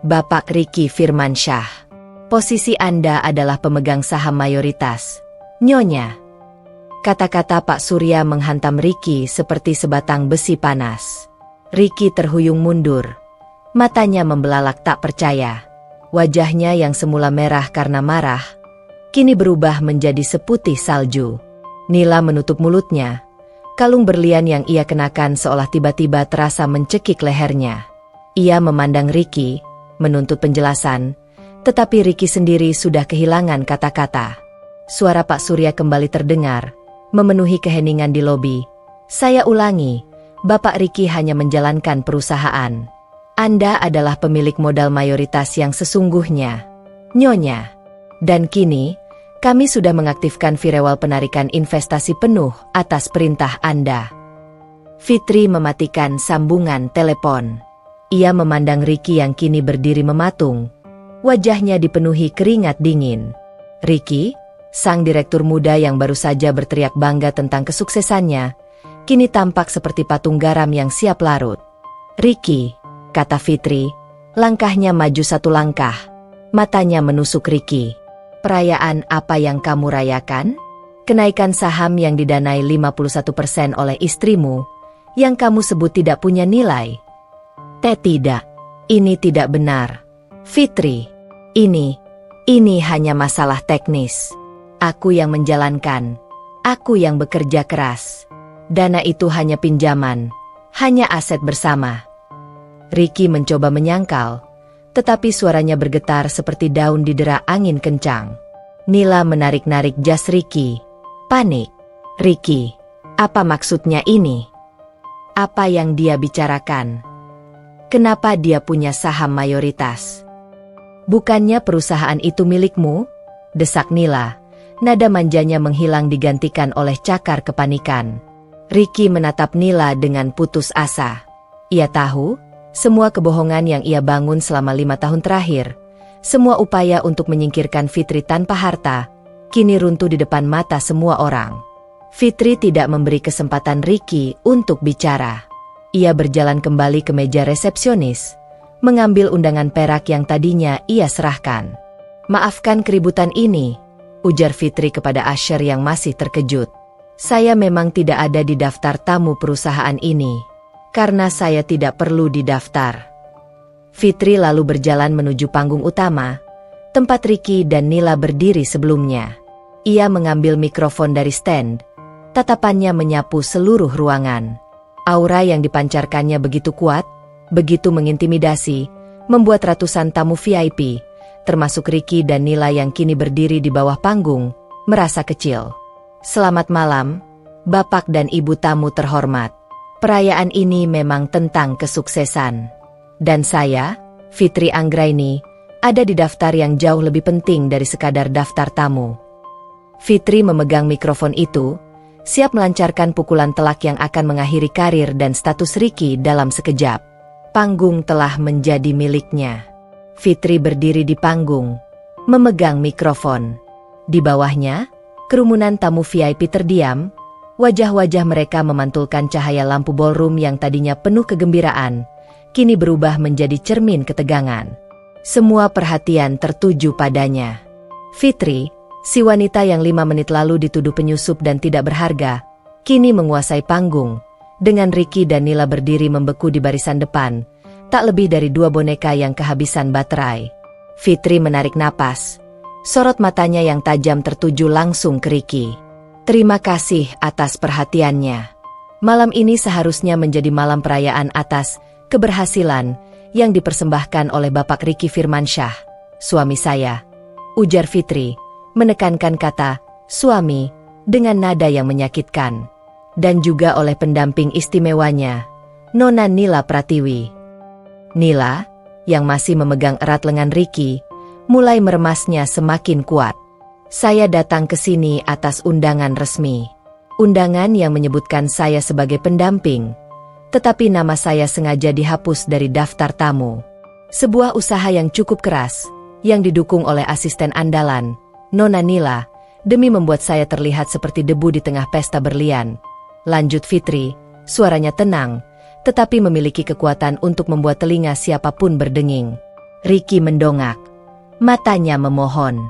Bapak Ricky Firmansyah. Posisi Anda adalah pemegang saham mayoritas. Nyonya. Kata-kata Pak Surya menghantam Ricky seperti sebatang besi panas. Ricky terhuyung mundur. Matanya membelalak tak percaya. Wajahnya yang semula merah karena marah, kini berubah menjadi seputih salju. Nila menutup mulutnya. Kalung berlian yang ia kenakan seolah tiba-tiba terasa mencekik lehernya. Ia memandang Ricky, menuntut penjelasan, tetapi Ricky sendiri sudah kehilangan kata-kata. Suara Pak Surya kembali terdengar, memenuhi keheningan di lobi. Saya ulangi, Bapak Ricky hanya menjalankan perusahaan. Anda adalah pemilik modal mayoritas yang sesungguhnya, Nyonya. Dan kini, kami sudah mengaktifkan firewall penarikan investasi penuh atas perintah Anda. Fitri mematikan sambungan telepon. Ia memandang Ricky yang kini berdiri mematung. Wajahnya dipenuhi keringat dingin. Ricky, sang direktur muda yang baru saja berteriak bangga tentang kesuksesannya, kini tampak seperti patung garam yang siap larut. "Ricky," kata Fitri, langkahnya maju satu langkah. Matanya menusuk Ricky. "Perayaan apa yang kamu rayakan? Kenaikan saham yang didanai 51% oleh istrimu, yang kamu sebut tidak punya nilai?" Tidak. Ini tidak benar. Fitri, ini hanya masalah teknis. Aku yang menjalankan. Aku yang bekerja keras. Dana itu hanya pinjaman, hanya aset bersama. Ricky mencoba menyangkal, tetapi suaranya bergetar seperti daun didera angin kencang. Nila menarik-narik jas Ricky. Panik. "Ricky, apa maksudnya ini? Apa yang dia bicarakan? Kenapa dia punya saham mayoritas? Bukannya perusahaan itu milikmu?" desak Nila. Nada manjanya menghilang digantikan oleh cakar kepanikan. Ricky menatap Nila dengan putus asa. Ia tahu, semua kebohongan yang ia bangun selama 5 tahun terakhir, semua upaya untuk menyingkirkan Fitri tanpa harta, kini runtuh di depan mata semua orang. Fitri tidak memberi kesempatan Ricky untuk bicara. Ia berjalan kembali ke meja resepsionis, mengambil undangan perak yang tadinya ia serahkan. "Maafkan keributan ini," ujar Fitri kepada Asher yang masih terkejut. "Saya memang tidak ada di daftar tamu perusahaan ini, karena saya tidak perlu didaftar." Fitri lalu berjalan menuju panggung utama, tempat Ricky dan Nila berdiri sebelumnya. Ia mengambil mikrofon dari stand, tatapannya menyapu seluruh ruangan. Aura yang dipancarkannya begitu kuat, begitu mengintimidasi, membuat ratusan tamu VIP, termasuk Ricky dan Nila yang kini berdiri di bawah panggung, merasa kecil. "Selamat malam, Bapak dan Ibu tamu terhormat. Perayaan ini memang tentang kesuksesan. Dan saya, Fitri Anggraini, ada di daftar yang jauh lebih penting dari sekadar daftar tamu." Fitri memegang mikrofon itu, siap melancarkan pukulan telak yang akan mengakhiri karir dan status Ricky dalam sekejap. Panggung telah menjadi miliknya. Fitri berdiri di panggung, memegang mikrofon. Di bawahnya, kerumunan tamu VIP terdiam, wajah-wajah mereka memantulkan cahaya lampu ballroom yang tadinya penuh kegembiraan, kini berubah menjadi cermin ketegangan. Semua perhatian tertuju padanya. Fitri, si wanita yang 5 menit lalu dituduh penyusup dan tidak berharga, kini menguasai panggung, dengan Ricky dan Nila berdiri membeku di barisan depan, tak lebih dari 2 boneka yang kehabisan baterai. Fitri menarik napas. Sorot matanya yang tajam tertuju langsung ke Ricky. "Terima kasih atas perhatiannya. Malam ini seharusnya menjadi malam perayaan atas keberhasilan yang dipersembahkan oleh Bapak Ricky Firmansyah, suami saya," ujar Fitri, menekankan kata "suami" dengan nada yang menyakitkan. "Dan juga oleh pendamping istimewanya, Nona Nila Pratiwi." Nila, yang masih memegang erat lengan Ricky, mulai meremasnya semakin kuat. "Saya datang ke sini atas undangan resmi. Undangan yang menyebutkan saya sebagai pendamping, tetapi nama saya sengaja dihapus dari daftar tamu. Sebuah usaha yang cukup keras, yang didukung oleh asisten andalan, Nona Nila, demi membuat saya terlihat seperti debu di tengah pesta berlian," lanjut Fitri, suaranya tenang, tetapi memiliki kekuatan untuk membuat telinga siapapun berdenging. Ricky mendongak. Matanya memohon.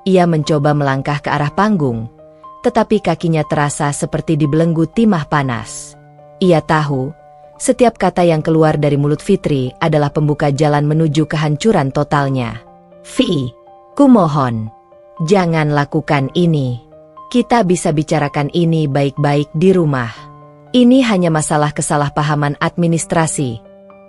Ia mencoba melangkah ke arah panggung, tetapi kakinya terasa seperti dibelenggu timah panas. Ia tahu, setiap kata yang keluar dari mulut Fitri adalah pembuka jalan menuju kehancuran totalnya. "Fi, kumohon, jangan lakukan ini. Kita bisa bicarakan ini baik-baik di rumah. Ini hanya masalah kesalahpahaman administrasi,"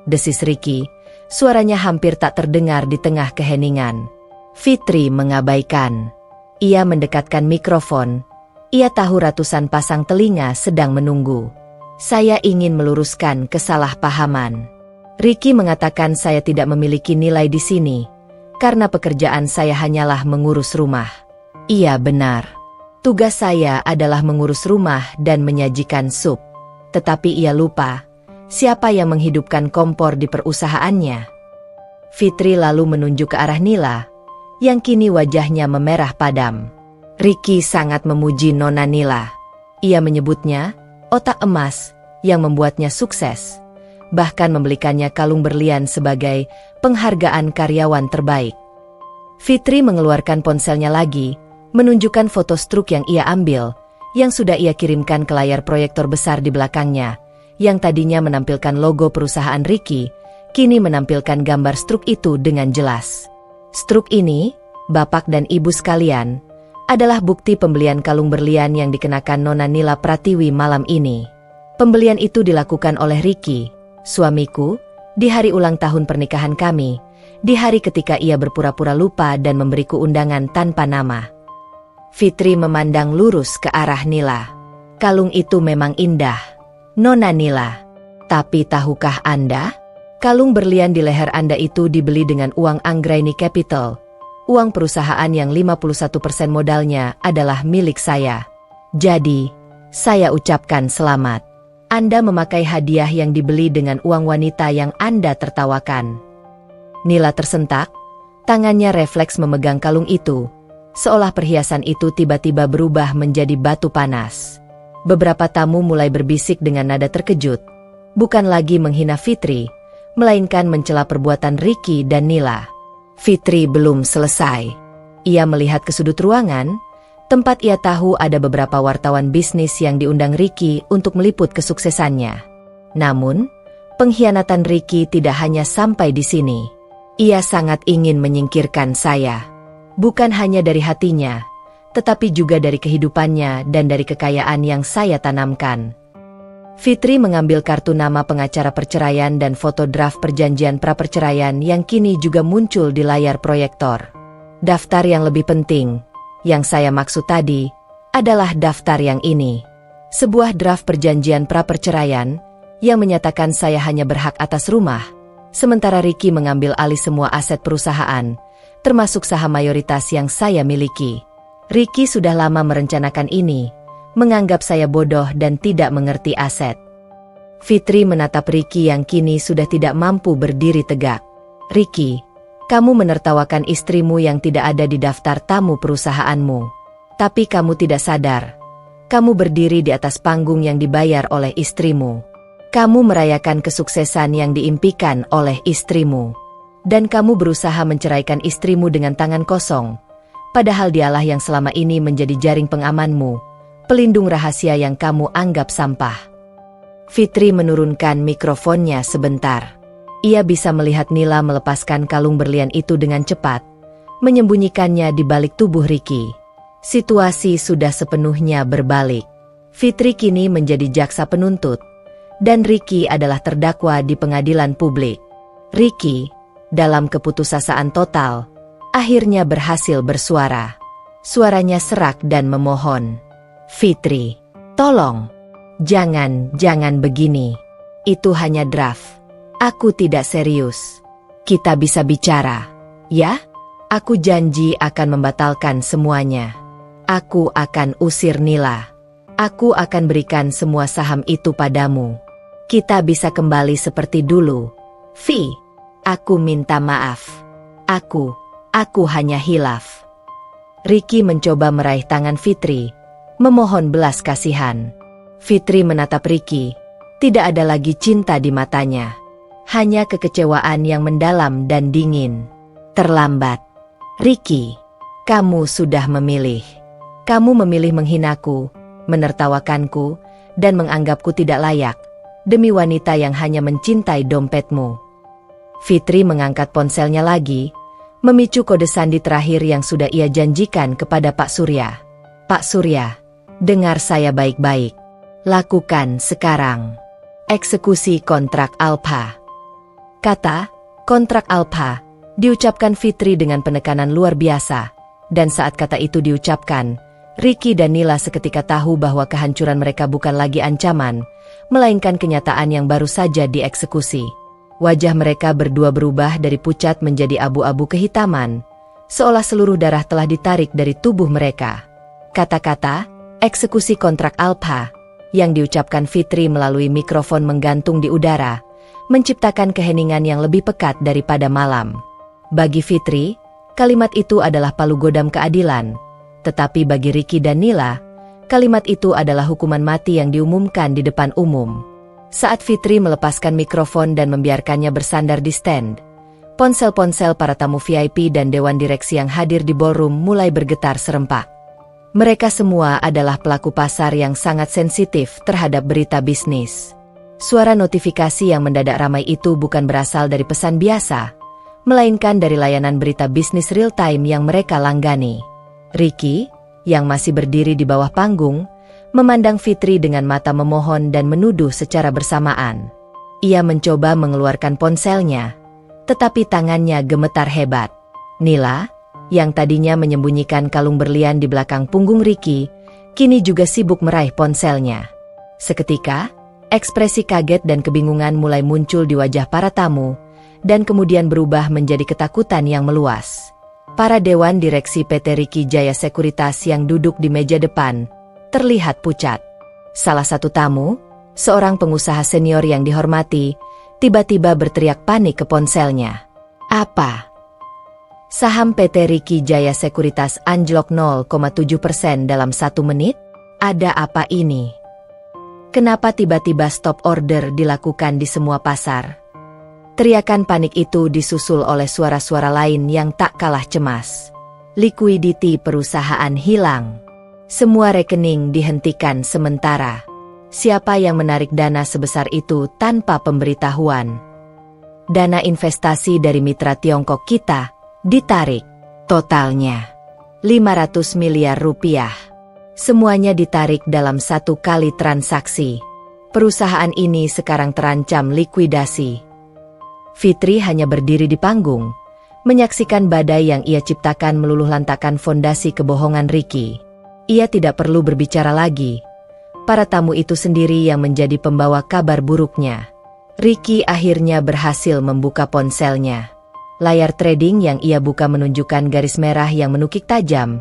desis Ricky, suaranya hampir tak terdengar di tengah keheningan. Fitri mengabaikan. Ia mendekatkan mikrofon. Ia tahu ratusan pasang telinga sedang menunggu. "Saya ingin meluruskan kesalahpahaman. Ricky mengatakan saya tidak memiliki nilai di sini, karena pekerjaan saya hanyalah mengurus rumah. Iya benar. Tugas saya adalah mengurus rumah dan menyajikan sup. Tetapi ia lupa, siapa yang menghidupkan kompor di perusahaannya." Fitri lalu menunjuk ke arah Nila, yang kini wajahnya memerah padam. Ricky sangat memuji Nona Nila. Ia menyebutnya otak emas, yang membuatnya sukses. Bahkan membelikannya kalung berlian sebagai penghargaan karyawan terbaik. Fitri mengeluarkan ponselnya lagi, menunjukkan foto struk yang ia ambil, yang sudah ia kirimkan ke layar proyektor besar di belakangnya, yang tadinya menampilkan logo perusahaan Ricky, kini menampilkan gambar struk itu dengan jelas. Struk ini, Bapak dan Ibu sekalian, adalah bukti pembelian kalung berlian yang dikenakan Nona Nila Pratiwi malam ini. Pembelian itu dilakukan oleh Ricky, suamiku, di hari ulang tahun pernikahan kami, di hari ketika ia berpura-pura lupa dan memberiku undangan tanpa nama. Fitri memandang lurus ke arah Nila. Kalung itu memang indah, Nona Nila. Tapi tahukah Anda? Kalung berlian di leher Anda itu dibeli dengan uang Anggraini Capital. Uang perusahaan yang 51% modalnya adalah milik saya. Jadi, saya ucapkan selamat. Anda memakai hadiah yang dibeli dengan uang wanita yang Anda tertawakan. Nila tersentak, tangannya refleks memegang kalung itu, seolah perhiasan itu tiba-tiba berubah menjadi batu panas. Beberapa tamu mulai berbisik dengan nada terkejut, bukan lagi menghina Fitri, melainkan mencela perbuatan Ricky dan Nila. Fitri belum selesai. Ia melihat ke sudut ruangan, tempat ia tahu ada beberapa wartawan bisnis yang diundang Ricky untuk meliput kesuksesannya. Namun, pengkhianatan Ricky tidak hanya sampai di sini. Ia sangat ingin menyingkirkan saya. Bukan hanya dari hatinya, tetapi juga dari kehidupannya dan dari kekayaan yang saya tanamkan. Fitri mengambil kartu nama pengacara perceraian dan foto draft perjanjian praperceraian yang kini juga muncul di layar proyektor. Daftar yang lebih penting, yang saya maksud tadi, adalah daftar yang ini. Sebuah draft perjanjian praperceraian yang menyatakan saya hanya berhak atas rumah, sementara Ricky mengambil alih semua aset perusahaan, termasuk saham mayoritas yang saya miliki. Ricky sudah lama merencanakan ini, menganggap saya bodoh dan tidak mengerti aset. Fitri menatap Ricky yang kini sudah tidak mampu berdiri tegak. Ricky, kamu menertawakan istrimu yang tidak ada di daftar tamu perusahaanmu. Tapi kamu tidak sadar. Kamu berdiri di atas panggung yang dibayar oleh istrimu. Kamu merayakan kesuksesan yang diimpikan oleh istrimu. Dan kamu berusaha menceraikan istrimu dengan tangan kosong. Padahal dialah yang selama ini menjadi jaring pengamanmu, pelindung rahasia yang kamu anggap sampah. Fitri menurunkan mikrofonnya sebentar. Ia bisa melihat Nila melepaskan kalung berlian itu dengan cepat, menyembunyikannya di balik tubuh Ricky. Situasi sudah sepenuhnya berbalik. Fitri kini menjadi jaksa penuntut, dan Ricky adalah terdakwa di pengadilan publik. Ricky, dalam keputusasaan total, akhirnya berhasil bersuara. Suaranya serak dan memohon. Fitri, tolong, jangan begini. Itu hanya draft. Aku tidak serius. Kita bisa bicara, ya? Aku janji akan membatalkan semuanya. Aku akan usir Nila. Aku akan berikan semua saham itu padamu. Kita bisa kembali seperti dulu. Vi, aku minta maaf. Aku hanya hilaf. Ricky mencoba meraih tangan Fitri, memohon belas kasihan. Fitri menatap Ricky, tidak ada lagi cinta di matanya. Hanya kekecewaan yang mendalam dan dingin. Terlambat. Ricky, kamu sudah memilih. Kamu memilih menghinaku, menertawakanku, dan menganggapku tidak layak, demi wanita yang hanya mencintai dompetmu. Fitri mengangkat ponselnya lagi, memicu kode sandi terakhir yang sudah ia janjikan kepada Pak Surya. Pak Surya, dengar saya baik-baik. Lakukan sekarang. Eksekusi kontrak Alpha. Kata, kontrak Alpha, diucapkan Fitri dengan penekanan luar biasa. Dan saat kata itu diucapkan, Ricky dan Nila seketika tahu bahwa kehancuran mereka bukan lagi ancaman, melainkan kenyataan yang baru saja dieksekusi. Wajah mereka berdua berubah dari pucat menjadi abu-abu kehitaman, seolah seluruh darah telah ditarik dari tubuh mereka. Kata-kata, eksekusi kontrak Alpha, yang diucapkan Fitri melalui mikrofon menggantung di udara, menciptakan keheningan yang lebih pekat daripada malam. Bagi Fitri, kalimat itu adalah palu godam keadilan, tetapi bagi Ricky dan Nila, Kalimat itu adalah hukuman mati yang diumumkan di depan umum. Saat Fitri melepaskan mikrofon dan membiarkannya bersandar di stand, ponsel-ponsel para tamu VIP dan dewan direksi yang hadir di ballroom mulai bergetar serempak. Mereka semua adalah pelaku pasar yang sangat sensitif terhadap berita bisnis. Suara notifikasi yang mendadak ramai itu bukan berasal dari pesan biasa, melainkan dari layanan berita bisnis real-time yang mereka langgani. Ricky, yang masih berdiri di bawah panggung, memandang Fitri dengan mata memohon dan menuduh secara bersamaan. Ia mencoba mengeluarkan ponselnya, tetapi tangannya gemetar hebat. Nila, yang tadinya menyembunyikan kalung berlian di belakang punggung Ricky, kini juga sibuk meraih ponselnya. Seketika, ekspresi kaget dan kebingungan mulai muncul di wajah para tamu, dan kemudian berubah menjadi ketakutan yang meluas. Para dewan direksi PT Ricky Jaya Sekuritas yang duduk di meja depan terlihat pucat. Salah satu tamu, seorang pengusaha senior yang dihormati, tiba-tiba berteriak panik ke ponselnya. Apa? Saham PT Ricky Jaya Sekuritas anjlok 0,7% dalam 1 menit? Ada apa ini? Kenapa tiba-tiba stop order dilakukan di semua pasar? Teriakan panik itu disusul oleh suara-suara lain yang tak kalah cemas. Liquidity perusahaan hilang. Semua rekening dihentikan sementara. Siapa yang menarik dana sebesar itu tanpa pemberitahuan? Dana investasi dari mitra Tiongkok kita ditarik. Totalnya 500 miliar rupiah. Semuanya ditarik dalam 1 kali transaksi. Perusahaan ini sekarang terancam likuidasi. Fitri hanya berdiri di panggung, menyaksikan badai yang ia ciptakan meluluhlantakkan fondasi kebohongan Ricky. Ia tidak perlu berbicara lagi. Para tamu itu sendiri yang menjadi pembawa kabar buruknya. Ricky akhirnya berhasil membuka ponselnya. Layar trading yang ia buka menunjukkan garis merah yang menukik tajam,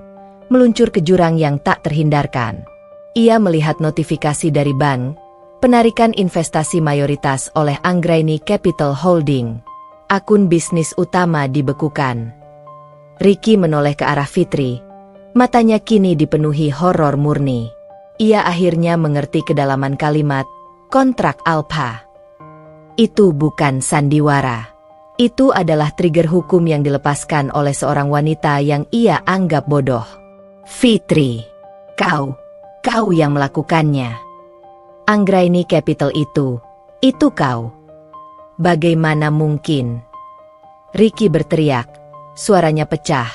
meluncur ke jurang yang tak terhindarkan. Ia melihat notifikasi dari bank, penarikan investasi mayoritas oleh Anggraini Capital Holding. Akun bisnis utama dibekukan. Ricky menoleh ke arah Fitri. Matanya kini dipenuhi horor murni. Ia akhirnya mengerti kedalaman kalimat, kontrak Alpha. Itu bukan sandiwara. Itu adalah trigger hukum yang dilepaskan oleh seorang wanita yang ia anggap bodoh. Fitri, kau yang melakukannya. Anggraini Capital itu kau. Bagaimana mungkin? Ricky berteriak, suaranya pecah,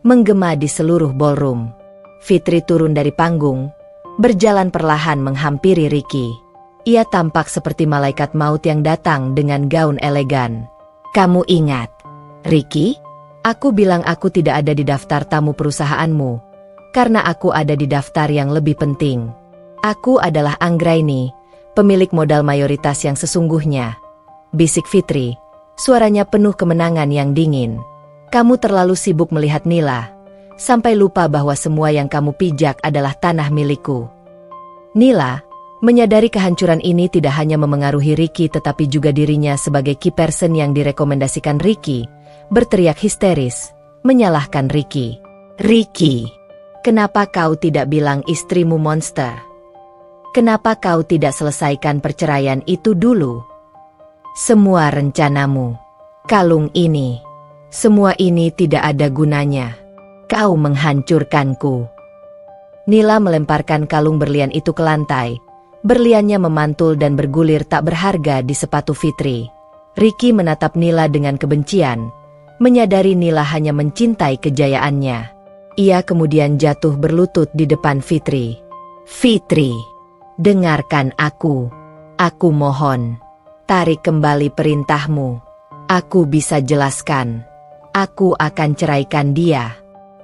menggema di seluruh ballroom. Fitri turun dari panggung, berjalan perlahan menghampiri Ricky. Ia tampak seperti malaikat maut yang datang dengan gaun elegan. Kamu ingat, Ricky? Aku bilang aku tidak ada di daftar tamu perusahaanmu, karena aku ada di daftar yang lebih penting. Aku adalah Anggraini, pemilik modal mayoritas yang sesungguhnya. Bisik Fitri, suaranya penuh kemenangan yang dingin. Kamu terlalu sibuk melihat Nila, sampai lupa bahwa semua yang kamu pijak adalah tanah milikku. Nila, menyadari kehancuran ini tidak hanya memengaruhi Ricky tetapi juga dirinya sebagai key person yang direkomendasikan Ricky, berteriak histeris, menyalahkan Ricky. Ricky, kenapa kau tidak bilang istrimu monster? Kenapa kau tidak selesaikan perceraian itu dulu? Semua rencanamu, kalung ini, semua ini tidak ada gunanya. Kau menghancurkanku. Nila melemparkan kalung berlian itu ke lantai. Berliannya memantul dan bergulir tak berharga di sepatu Fitri. Ricky menatap Nila dengan kebencian, menyadari Nila hanya mencintai kejayaannya. Ia kemudian jatuh berlutut di depan Fitri. Fitri, dengarkan aku. Aku mohon. Tarik kembali perintahmu. Aku bisa jelaskan. Aku akan ceraikan dia.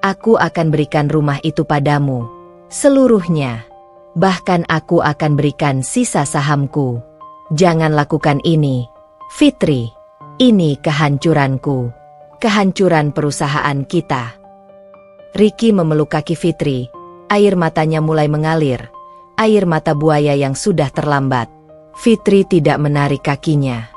Aku akan berikan rumah itu padamu. Seluruhnya. Bahkan aku akan berikan sisa sahamku. Jangan lakukan ini, Fitri. Ini kehancuranku. Kehancuran perusahaan kita. Ricky memeluk kaki Fitri. Air matanya mulai mengalir. Air mata buaya yang sudah terlambat. Fitri tidak menarik kakinya.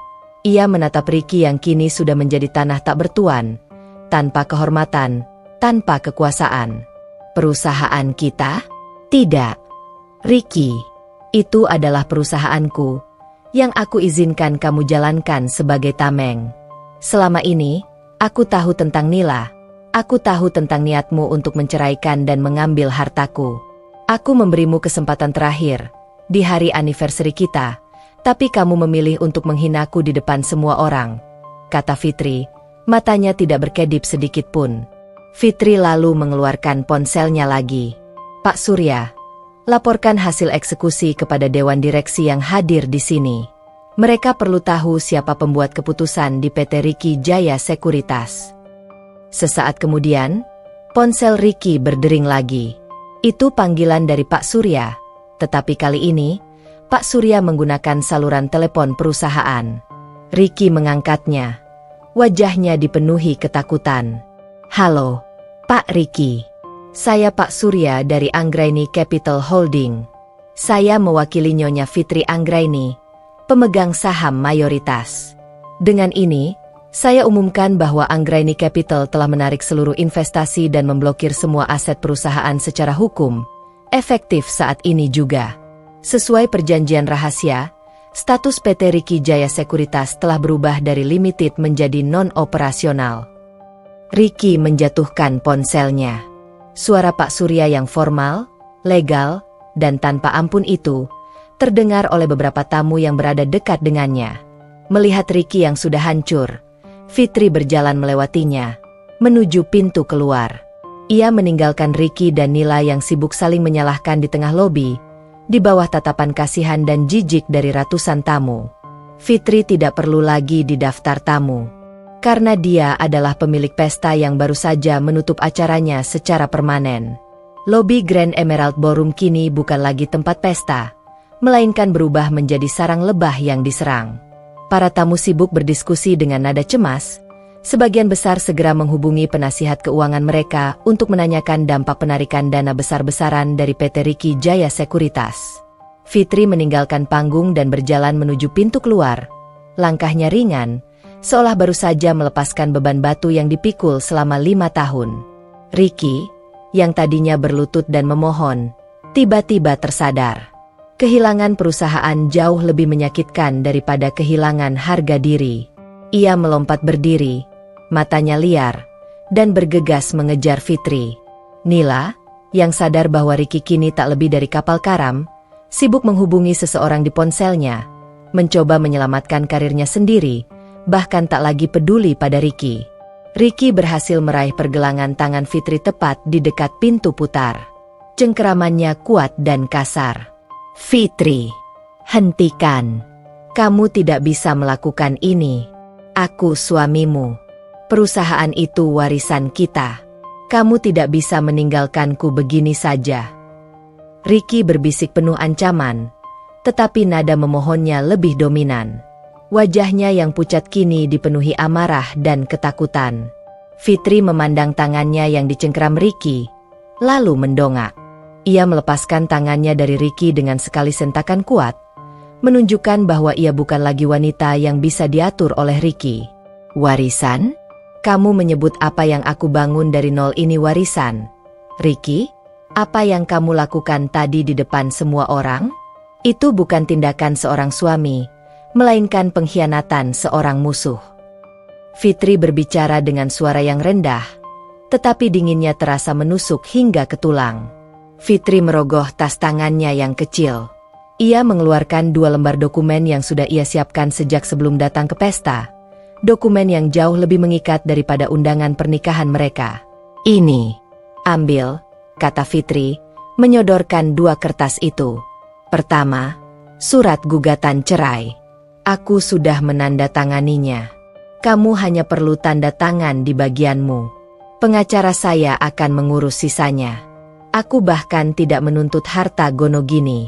Ia menatap Ricky yang kini sudah menjadi tanah tak bertuan. Tanpa kehormatan, tanpa kekuasaan. Perusahaan kita? Tidak. Ricky, itu adalah perusahaanku, yang aku izinkan kamu jalankan sebagai tameng. Selama ini, aku tahu tentang Nila. Aku tahu tentang niatmu untuk menceraikan dan mengambil hartaku. Aku memberimu kesempatan terakhir, di hari anniversary kita, tapi kamu memilih untuk menghinaku di depan semua orang, kata Fitri, matanya tidak berkedip sedikit pun. Fitri lalu mengeluarkan ponselnya lagi. Pak Surya, laporkan hasil eksekusi kepada Dewan Direksi yang hadir di sini. Mereka perlu tahu siapa pembuat keputusan di PT Ricky Jaya Sekuritas. Sesaat kemudian, ponsel Ricky berdering lagi. Itu panggilan dari Pak Surya, tetapi kali ini, Pak Surya menggunakan saluran telepon perusahaan. Ricky mengangkatnya. Wajahnya dipenuhi ketakutan. Halo, Pak Ricky. Saya Pak Surya dari Anggraini Capital Holding. Saya mewakili Nyonya Fitri Anggraini, pemegang saham mayoritas. Dengan ini, saya umumkan bahwa Anggraini Capital telah menarik seluruh investasi dan memblokir semua aset perusahaan secara hukum, efektif saat ini juga. Sesuai perjanjian rahasia, status PT Ricky Jaya Sekuritas telah berubah dari limited menjadi non-operasional. Ricky menjatuhkan ponselnya. Suara Pak Surya yang formal, legal, dan tanpa ampun itu terdengar oleh beberapa tamu yang berada dekat dengannya. Melihat Ricky yang sudah hancur, Fitri berjalan melewatinya, menuju pintu keluar. Ia meninggalkan Ricky dan Nila yang sibuk saling menyalahkan di tengah lobi, di bawah tatapan kasihan dan jijik dari ratusan tamu. Fitri tidak perlu lagi di daftar tamu, karena dia adalah pemilik pesta yang baru saja menutup acaranya secara permanen. Lobi Grand Emerald Ballroom kini bukan lagi tempat pesta, melainkan berubah menjadi sarang lebah yang diserang. Para tamu sibuk berdiskusi dengan nada cemas. Sebagian besar segera menghubungi penasihat keuangan mereka untuk menanyakan dampak penarikan dana besar-besaran dari PT Ricky Jaya Sekuritas. Fitri meninggalkan panggung dan berjalan menuju pintu keluar. Langkahnya ringan, seolah baru saja melepaskan beban batu yang dipikul selama 5 tahun. Ricky, yang tadinya berlutut dan memohon, tiba-tiba tersadar. Kehilangan perusahaan jauh lebih menyakitkan daripada kehilangan harga diri. Ia melompat berdiri, matanya liar, dan bergegas mengejar Fitri. Nila, yang sadar bahwa Ricky kini tak lebih dari kapal karam, sibuk menghubungi seseorang di ponselnya, mencoba menyelamatkan karirnya sendiri, bahkan tak lagi peduli pada Ricky. Ricky berhasil meraih pergelangan tangan Fitri tepat di dekat pintu putar. Cengkeramannya kuat dan kasar. Fitri, hentikan. Kamu tidak bisa melakukan ini. Aku suamimu. Perusahaan itu warisan kita. Kamu tidak bisa meninggalkanku begini saja. Ricky berbisik penuh ancaman, tetapi nada memohonnya lebih dominan. Wajahnya yang pucat kini dipenuhi amarah dan ketakutan. Fitri memandang tangannya yang dicengkeram Ricky, lalu mendongak. Ia melepaskan tangannya dari Ricky dengan sekali sentakan kuat, menunjukkan bahwa ia bukan lagi wanita yang bisa diatur oleh Ricky. Warisan? Kamu menyebut apa yang aku bangun dari nol ini warisan? Ricky, apa yang kamu lakukan tadi di depan semua orang? Itu bukan tindakan seorang suami, melainkan pengkhianatan seorang musuh. Fitri berbicara dengan suara yang rendah, tetapi dinginnya terasa menusuk hingga ke tulang. Fitri merogoh tas tangannya yang kecil. Ia mengeluarkan 2 lembar dokumen yang sudah ia siapkan sejak sebelum datang ke pesta. Dokumen yang jauh lebih mengikat daripada undangan pernikahan mereka. Ini, ambil, kata Fitri, menyodorkan 2 kertas itu. Pertama, surat gugatan cerai. Aku sudah menandatanganinya. Kamu hanya perlu tanda tangan di bagianmu. Pengacara saya akan mengurus sisanya. Aku bahkan tidak menuntut harta Gonogini.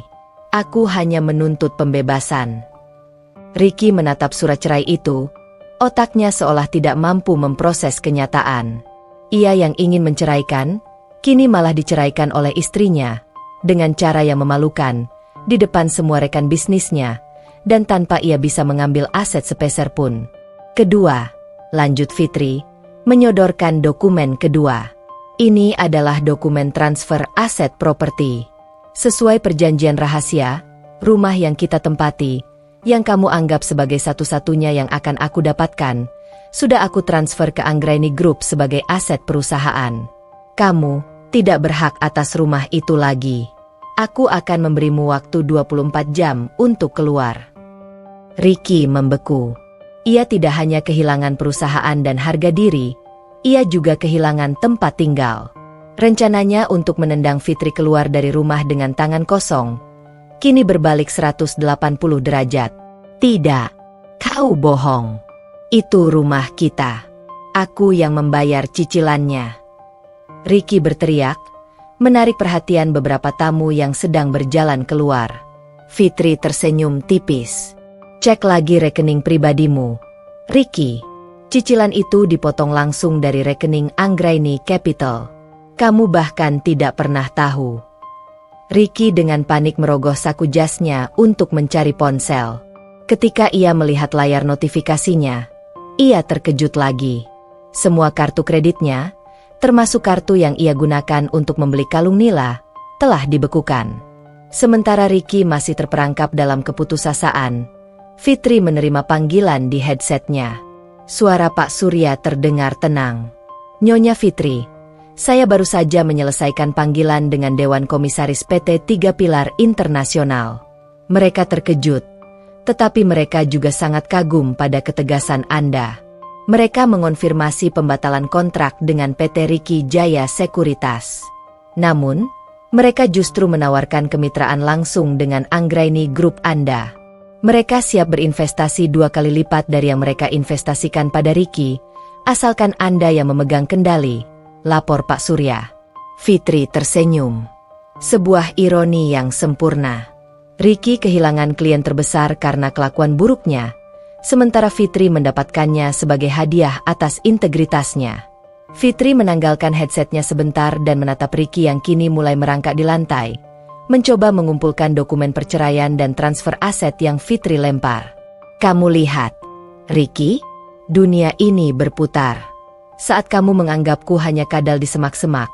Aku hanya menuntut pembebasan. Ricky menatap surat cerai itu, otaknya seolah tidak mampu memproses kenyataan. Ia yang ingin menceraikan, kini malah diceraikan oleh istrinya, dengan cara yang memalukan, di depan semua rekan bisnisnya, dan tanpa ia bisa mengambil aset sepeser pun. Kedua, lanjut Fitri, menyodorkan dokumen kedua. Ini adalah dokumen transfer aset properti. Sesuai perjanjian rahasia, rumah yang kita tempati, yang kamu anggap sebagai satu-satunya yang akan aku dapatkan, sudah aku transfer ke Anggraini Group sebagai aset perusahaan. Kamu tidak berhak atas rumah itu lagi. Aku akan memberimu waktu 24 jam untuk keluar. Ricky membeku. Ia tidak hanya kehilangan perusahaan dan harga diri, ia juga kehilangan tempat tinggal. Rencananya untuk menendang Fitri keluar dari rumah dengan tangan kosong, kini berbalik 180 derajat. Tidak, kau bohong. Itu rumah kita. Aku yang membayar cicilannya. Ricky berteriak, menarik perhatian beberapa tamu yang sedang berjalan keluar. Fitri tersenyum tipis. Cek lagi rekening pribadimu, Ricky. Cicilan itu dipotong langsung dari rekening Anggraini Capital. Kamu bahkan tidak pernah tahu. Ricky dengan panik merogoh saku jasnya untuk mencari ponsel. Ketika ia melihat layar notifikasinya, ia terkejut lagi. Semua kartu kreditnya, termasuk kartu yang ia gunakan untuk membeli kalung nila, telah dibekukan. Sementara Ricky masih terperangkap dalam keputusasaan, Fitri menerima panggilan di headsetnya. Suara Pak Surya terdengar tenang. Nyonya Fitri, saya baru saja menyelesaikan panggilan dengan Dewan Komisaris PT Tiga Pilar Internasional. Mereka terkejut, tetapi mereka juga sangat kagum pada ketegasan Anda. Mereka mengonfirmasi pembatalan kontrak dengan PT Ricky Jaya Sekuritas. Namun, mereka justru menawarkan kemitraan langsung dengan Anggraini Group Anda. Mereka siap berinvestasi 2 kali lipat dari yang mereka investasikan pada Ricky, asalkan Anda yang memegang kendali, lapor Pak Surya. Fitri tersenyum. Sebuah ironi yang sempurna. Ricky kehilangan klien terbesar karena kelakuan buruknya, sementara Fitri mendapatkannya sebagai hadiah atas integritasnya. Fitri menanggalkan headsetnya sebentar dan menatap Ricky yang kini mulai merangkak di lantai, mencoba mengumpulkan dokumen perceraian dan transfer aset yang Fitri lempar. Kamu lihat, Ricky, dunia ini berputar. Saat kamu menganggapku hanya kadal di semak-semak,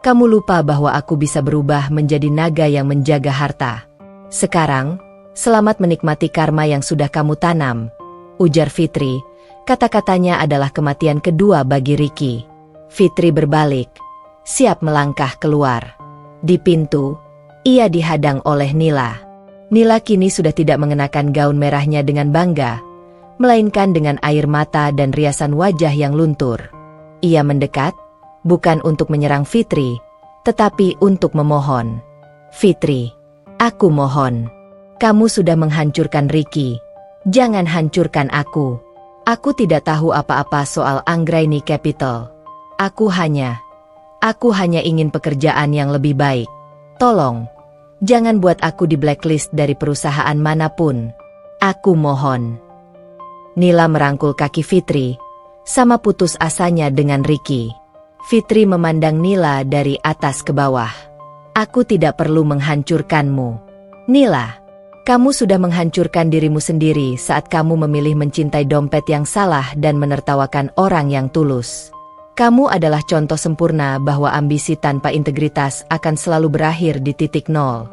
kamu lupa bahwa aku bisa berubah menjadi naga yang menjaga harta. Sekarang, selamat menikmati karma yang sudah kamu tanam, ujar Fitri. Kata-katanya adalah kematian kedua bagi Ricky. Fitri berbalik, siap melangkah keluar. Di pintu, ia dihadang oleh Nila. Nila kini sudah tidak mengenakan gaun merahnya dengan bangga, melainkan dengan air mata dan riasan wajah yang luntur. Ia mendekat, bukan untuk menyerang Fitri, tetapi untuk memohon. Fitri, aku mohon. Kamu sudah menghancurkan Ricky. Jangan hancurkan aku. Aku tidak tahu apa-apa soal Anggraini Capital. Aku hanya ingin pekerjaan yang lebih baik. Tolong, jangan buat aku di blacklist dari perusahaan manapun. Aku mohon. Nila merangkul kaki Fitri, sama putus asanya dengan Ricky. Fitri memandang Nila dari atas ke bawah. Aku tidak perlu menghancurkanmu. Nila, kamu sudah menghancurkan dirimu sendiri saat kamu memilih mencintai dompet yang salah dan menertawakan orang yang tulus. Kamu adalah contoh sempurna bahwa ambisi tanpa integritas akan selalu berakhir di titik nol.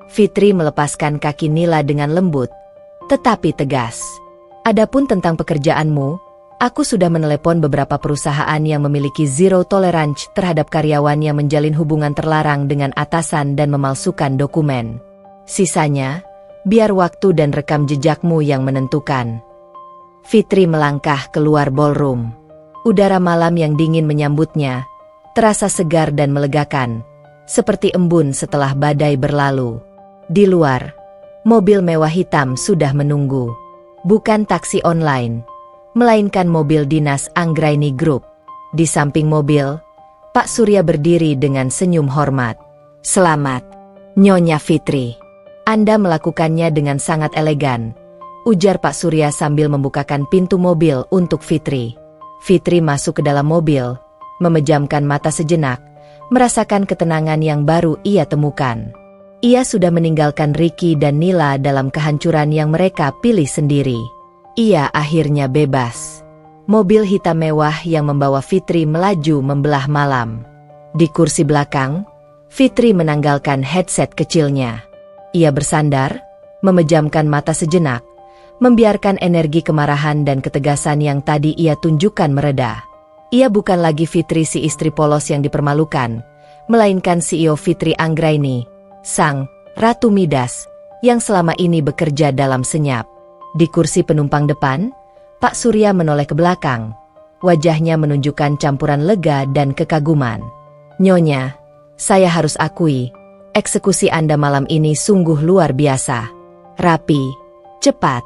Fitri melepaskan kaki Nila dengan lembut, tetapi tegas. Adapun tentang pekerjaanmu, aku sudah menelepon beberapa perusahaan yang memiliki zero tolerance terhadap karyawan yang menjalin hubungan terlarang dengan atasan dan memalsukan dokumen. Sisanya, biar waktu dan rekam jejakmu yang menentukan. Fitri melangkah keluar ballroom. Udara malam yang dingin menyambutnya, terasa segar dan melegakan, seperti embun setelah badai berlalu. Di luar, mobil mewah hitam sudah menunggu. Bukan taksi online, melainkan mobil dinas Anggraini Group. Di samping mobil, Pak Surya berdiri dengan senyum hormat. Selamat, Nyonya Fitri. Anda melakukannya dengan sangat elegan, ujar Pak Surya sambil membukakan pintu mobil untuk Fitri. Fitri masuk ke dalam mobil, memejamkan mata sejenak, merasakan ketenangan yang baru ia temukan. Ia sudah meninggalkan Ricky dan Nila dalam kehancuran yang mereka pilih sendiri. Ia akhirnya bebas. Mobil hitam mewah yang membawa Fitri melaju membelah malam. Di kursi belakang, Fitri menanggalkan headset kecilnya. Ia bersandar, memejamkan mata sejenak, membiarkan energi kemarahan dan ketegasan yang tadi ia tunjukkan mereda. Ia bukan lagi Fitri si istri polos yang dipermalukan, melainkan CEO Fitri Anggraini, sang Ratu Midas, yang selama ini bekerja dalam senyap. Di kursi penumpang depan, Pak Surya menoleh ke belakang. Wajahnya menunjukkan campuran lega dan kekaguman. "Nyonya, saya harus akui, eksekusi Anda malam ini sungguh luar biasa. Rapi, cepat,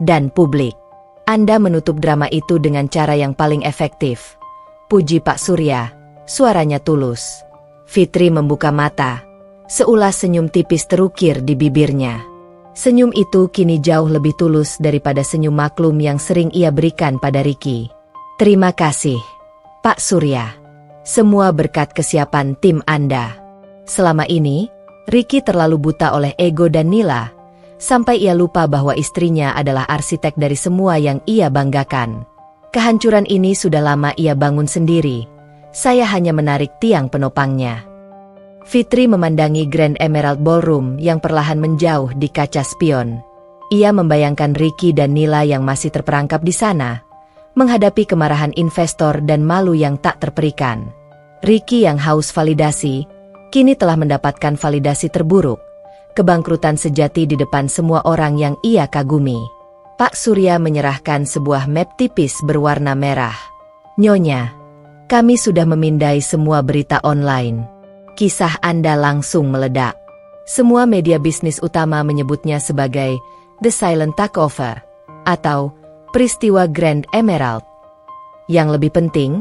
dan publik. Anda menutup drama itu dengan cara yang paling efektif." Puji Pak Surya, suaranya tulus. Fitri membuka mata. Seulas senyum tipis terukir di bibirnya. Senyum itu kini jauh lebih tulus daripada senyum maklum yang sering ia berikan pada Ricky. "Terima kasih, Pak Surya. Semua berkat kesiapan tim Anda." Selama ini, Ricky terlalu buta oleh ego dan nila, sampai ia lupa bahwa istrinya adalah arsitek dari semua yang ia banggakan. Kehancuran ini sudah lama ia bangun sendiri. Saya hanya menarik tiang penopangnya. Fitri memandangi Grand Emerald Ballroom yang perlahan menjauh di kaca spion. Ia membayangkan Ricky dan Nila yang masih terperangkap di sana, menghadapi kemarahan investor dan malu yang tak terperikan. Ricky yang haus validasi, kini telah mendapatkan validasi terburuk, kebangkrutan sejati di depan semua orang yang ia kagumi. Pak Surya menyerahkan sebuah map tipis berwarna merah. "Nyonya, kami sudah memindai semua berita online. Kisah Anda langsung meledak. Semua media bisnis utama menyebutnya sebagai The Silent Takeover atau peristiwa Grand Emerald. Yang lebih penting,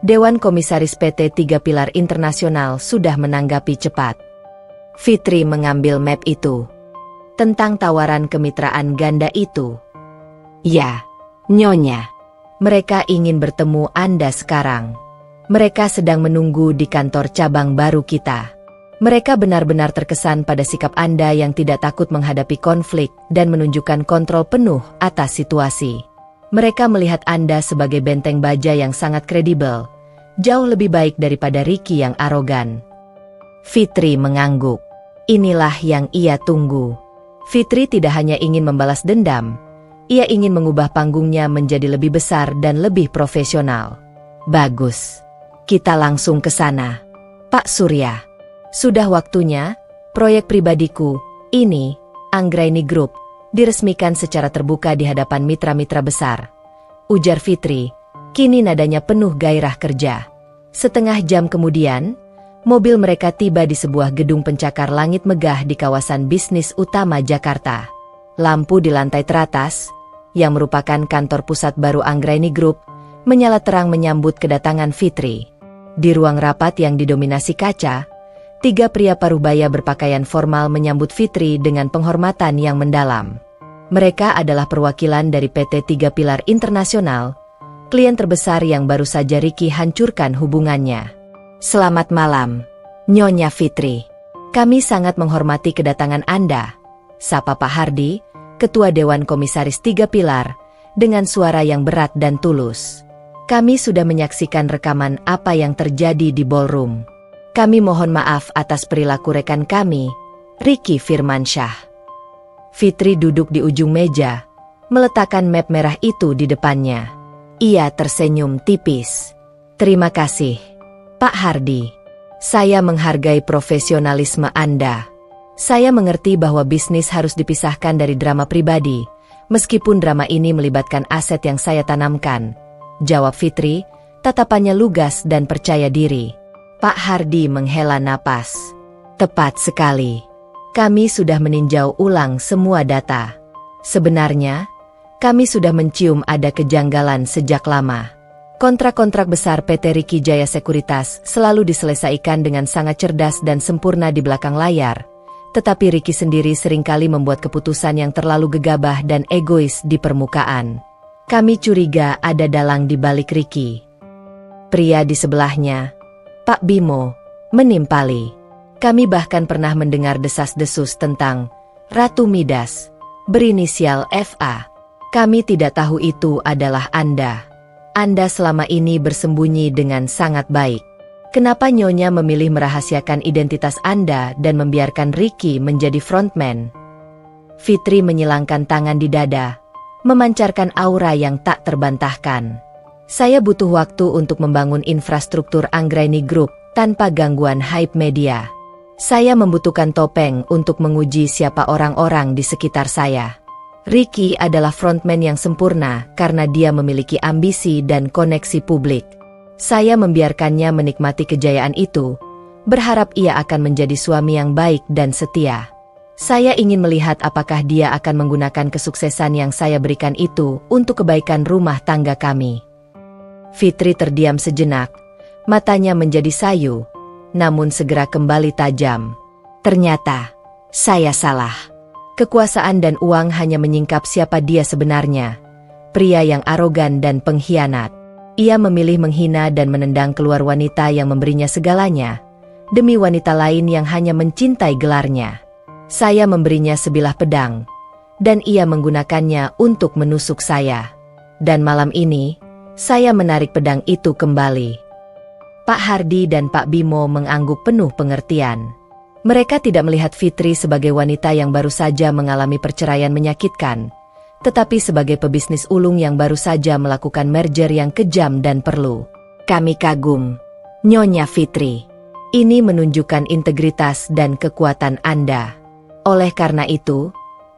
Dewan Komisaris PT Tiga Pilar Internasional sudah menanggapi cepat." Fitri mengambil map itu. "Tentang tawaran kemitraan ganda itu." "Ya, Nyonya. Mereka ingin bertemu Anda sekarang. Mereka sedang menunggu di kantor cabang baru kita. Mereka benar-benar terkesan pada sikap Anda yang tidak takut menghadapi konflik dan menunjukkan kontrol penuh atas situasi. Mereka melihat Anda sebagai benteng baja yang sangat kredibel, jauh lebih baik daripada Ricky yang arogan." Fitri mengangguk. Inilah yang ia tunggu. Fitri tidak hanya ingin membalas dendam, ia ingin mengubah panggungnya menjadi lebih besar dan lebih profesional. "Bagus. Kita langsung ke sana, Pak Surya. Sudah waktunya, proyek pribadiku, ini, Anggraini Group, diresmikan secara terbuka di hadapan mitra-mitra besar," ujar Fitri, kini nadanya penuh gairah kerja. Setengah jam kemudian, mobil mereka tiba di sebuah gedung pencakar langit megah di kawasan bisnis utama Jakarta. Lampu di lantai teratas, yang merupakan kantor pusat baru Anggraini Group, menyala terang menyambut kedatangan Fitri. Di ruang rapat yang didominasi kaca, 3 pria parubaya berpakaian formal menyambut Fitri dengan penghormatan yang mendalam. Mereka adalah perwakilan dari PT Tiga Pilar Internasional, klien terbesar yang baru saja Ricky hancurkan hubungannya. "Selamat malam, Nyonya Fitri. Kami sangat menghormati kedatangan Anda," sapa Pak Hardi, Ketua Dewan Komisaris Tiga Pilar, dengan suara yang berat dan tulus. "Kami sudah menyaksikan rekaman apa yang terjadi di ballroom. Kami mohon maaf atas perilaku rekan kami, Ricky Firmansyah." Fitri duduk di ujung meja, meletakkan map merah itu di depannya. Ia tersenyum tipis. "Terima kasih, Pak Hardi. Saya menghargai profesionalisme Anda. Saya mengerti bahwa bisnis harus dipisahkan dari drama pribadi, meskipun drama ini melibatkan aset yang saya tanamkan," jawab Fitri, tatapannya lugas dan percaya diri. Pak Hardi menghela napas. "Tepat sekali. Kami sudah meninjau ulang semua data. Sebenarnya, kami sudah mencium ada kejanggalan sejak lama. Kontrak-kontrak besar PT Ricky Jaya Sekuritas selalu diselesaikan dengan sangat cerdas dan sempurna di belakang layar, tetapi Ricky sendiri seringkali membuat keputusan yang terlalu gegabah dan egois di permukaan. Kami curiga ada dalang di balik Ricky." Pria di sebelahnya, Pak Bimo, menimpali. "Kami bahkan pernah mendengar desas-desus tentang Ratu Midas, berinisial FA. Kami tidak tahu itu adalah Anda. Anda selama ini bersembunyi dengan sangat baik." Kenapa Nyonya memilih merahasiakan identitas Anda dan membiarkan Ricky menjadi frontman? Fitri menyilangkan tangan di dada, memancarkan aura yang tak terbantahkan. Saya butuh waktu untuk membangun infrastruktur Anggraini Group tanpa gangguan hype media. Saya membutuhkan topeng untuk menguji siapa orang-orang di sekitar saya. Ricky adalah frontman yang sempurna karena dia memiliki ambisi dan koneksi publik. Saya membiarkannya menikmati kejayaan itu, berharap ia akan menjadi suami yang baik dan setia. Saya ingin melihat apakah dia akan menggunakan kesuksesan yang saya berikan itu untuk kebaikan rumah tangga kami. Fitri terdiam sejenak, matanya menjadi sayu, namun segera kembali tajam. Ternyata, saya salah. Kekuasaan dan uang hanya menyingkap siapa dia sebenarnya. Pria yang arogan dan pengkhianat. Ia memilih menghina dan menendang keluar wanita yang memberinya segalanya, demi wanita lain yang hanya mencintai gelarnya. Saya memberinya sebilah pedang, dan ia menggunakannya untuk menusuk saya. Dan malam ini, saya menarik pedang itu kembali. Pak Hardi dan Pak Bimo mengangguk penuh pengertian. Mereka tidak melihat Fitri sebagai wanita yang baru saja mengalami perceraian menyakitkan, tetapi sebagai pebisnis ulung yang baru saja melakukan merger yang kejam dan perlu. Kami kagum, Nyonya Fitri. Ini menunjukkan integritas dan kekuatan Anda. Oleh karena itu,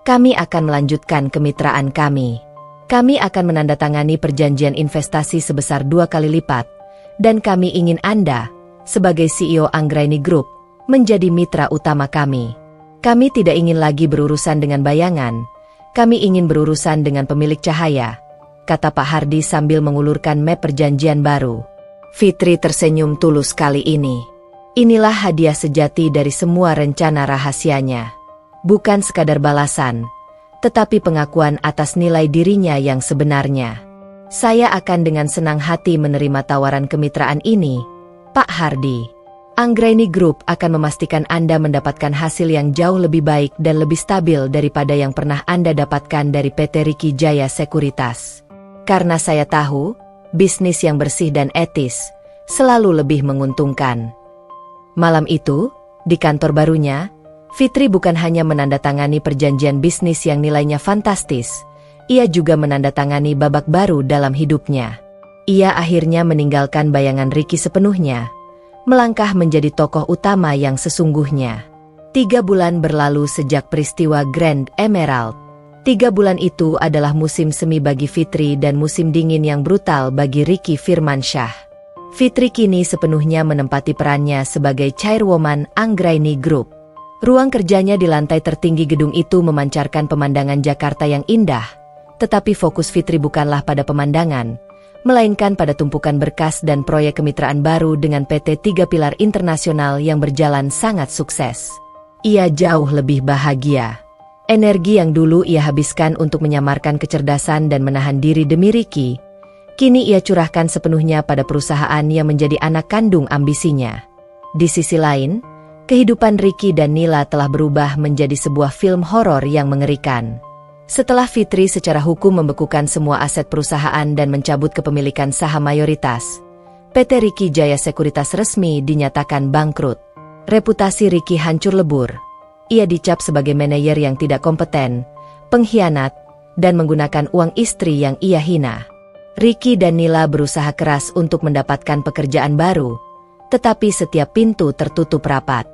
kami akan melanjutkan kemitraan kami. Kami akan menandatangani perjanjian investasi sebesar 2 kali lipat, dan kami ingin Anda, sebagai CEO Anggraini Group, menjadi mitra utama kami. Kami tidak ingin lagi berurusan dengan bayangan, kami ingin berurusan dengan pemilik cahaya, kata Pak Hardi sambil mengulurkan map perjanjian baru. Fitri tersenyum tulus kali ini. Inilah hadiah sejati dari semua rencana rahasianya. Bukan sekadar balasan, tetapi pengakuan atas nilai dirinya yang sebenarnya. Saya akan dengan senang hati menerima tawaran kemitraan ini, Pak Hardi. Anggraini Group akan memastikan Anda mendapatkan hasil yang jauh lebih baik dan lebih stabil daripada yang pernah Anda dapatkan dari PT Ricky Jaya Sekuritas. Karena saya tahu, bisnis yang bersih dan etis selalu lebih menguntungkan. Malam itu, di kantor barunya, Fitri bukan hanya menandatangani perjanjian bisnis yang nilainya fantastis, ia juga menandatangani babak baru dalam hidupnya. Ia akhirnya meninggalkan bayangan Ricky sepenuhnya, melangkah menjadi tokoh utama yang sesungguhnya. 3 bulan berlalu sejak peristiwa Grand Emerald. 3 bulan itu adalah musim semi bagi Fitri dan musim dingin yang brutal bagi Ricky Firmansyah. Fitri kini sepenuhnya menempati perannya sebagai chairwoman Anggraini Group. Ruang kerjanya di lantai tertinggi gedung itu memancarkan pemandangan Jakarta yang indah, tetapi fokus Fitri bukanlah pada pemandangan, melainkan pada tumpukan berkas dan proyek kemitraan baru dengan PT 3 Pilar Internasional yang berjalan sangat sukses. Ia jauh lebih bahagia. Energi yang dulu ia habiskan untuk menyamarkan kecerdasan dan menahan diri demi Ricky, kini ia curahkan sepenuhnya pada perusahaan yang menjadi anak kandung ambisinya. Di sisi lain, kehidupan Ricky dan Nila telah berubah menjadi sebuah film horor yang mengerikan. Setelah Fitri secara hukum membekukan semua aset perusahaan dan mencabut kepemilikan saham mayoritas, PT Ricky Jaya Sekuritas resmi dinyatakan bangkrut. Reputasi Ricky hancur lebur. Ia dicap sebagai manajer yang tidak kompeten, pengkhianat, dan menggunakan uang istri yang ia hina. Ricky dan Nila berusaha keras untuk mendapatkan pekerjaan baru, tetapi setiap pintu tertutup rapat.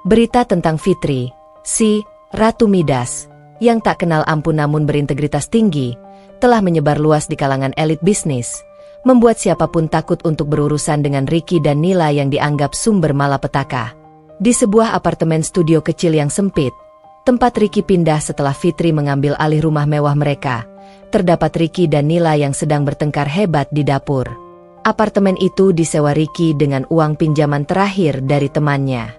Berita tentang Fitri, si Ratu Midas, yang tak kenal ampun namun berintegritas tinggi, telah menyebar luas di kalangan elit bisnis, membuat siapapun takut untuk berurusan dengan Ricky dan Nila yang dianggap sumber malapetaka. Di sebuah apartemen studio kecil yang sempit, tempat Ricky pindah setelah Fitri mengambil alih rumah mewah mereka, terdapat Ricky dan Nila yang sedang bertengkar hebat di dapur. Apartemen itu disewa Ricky dengan uang pinjaman terakhir dari temannya.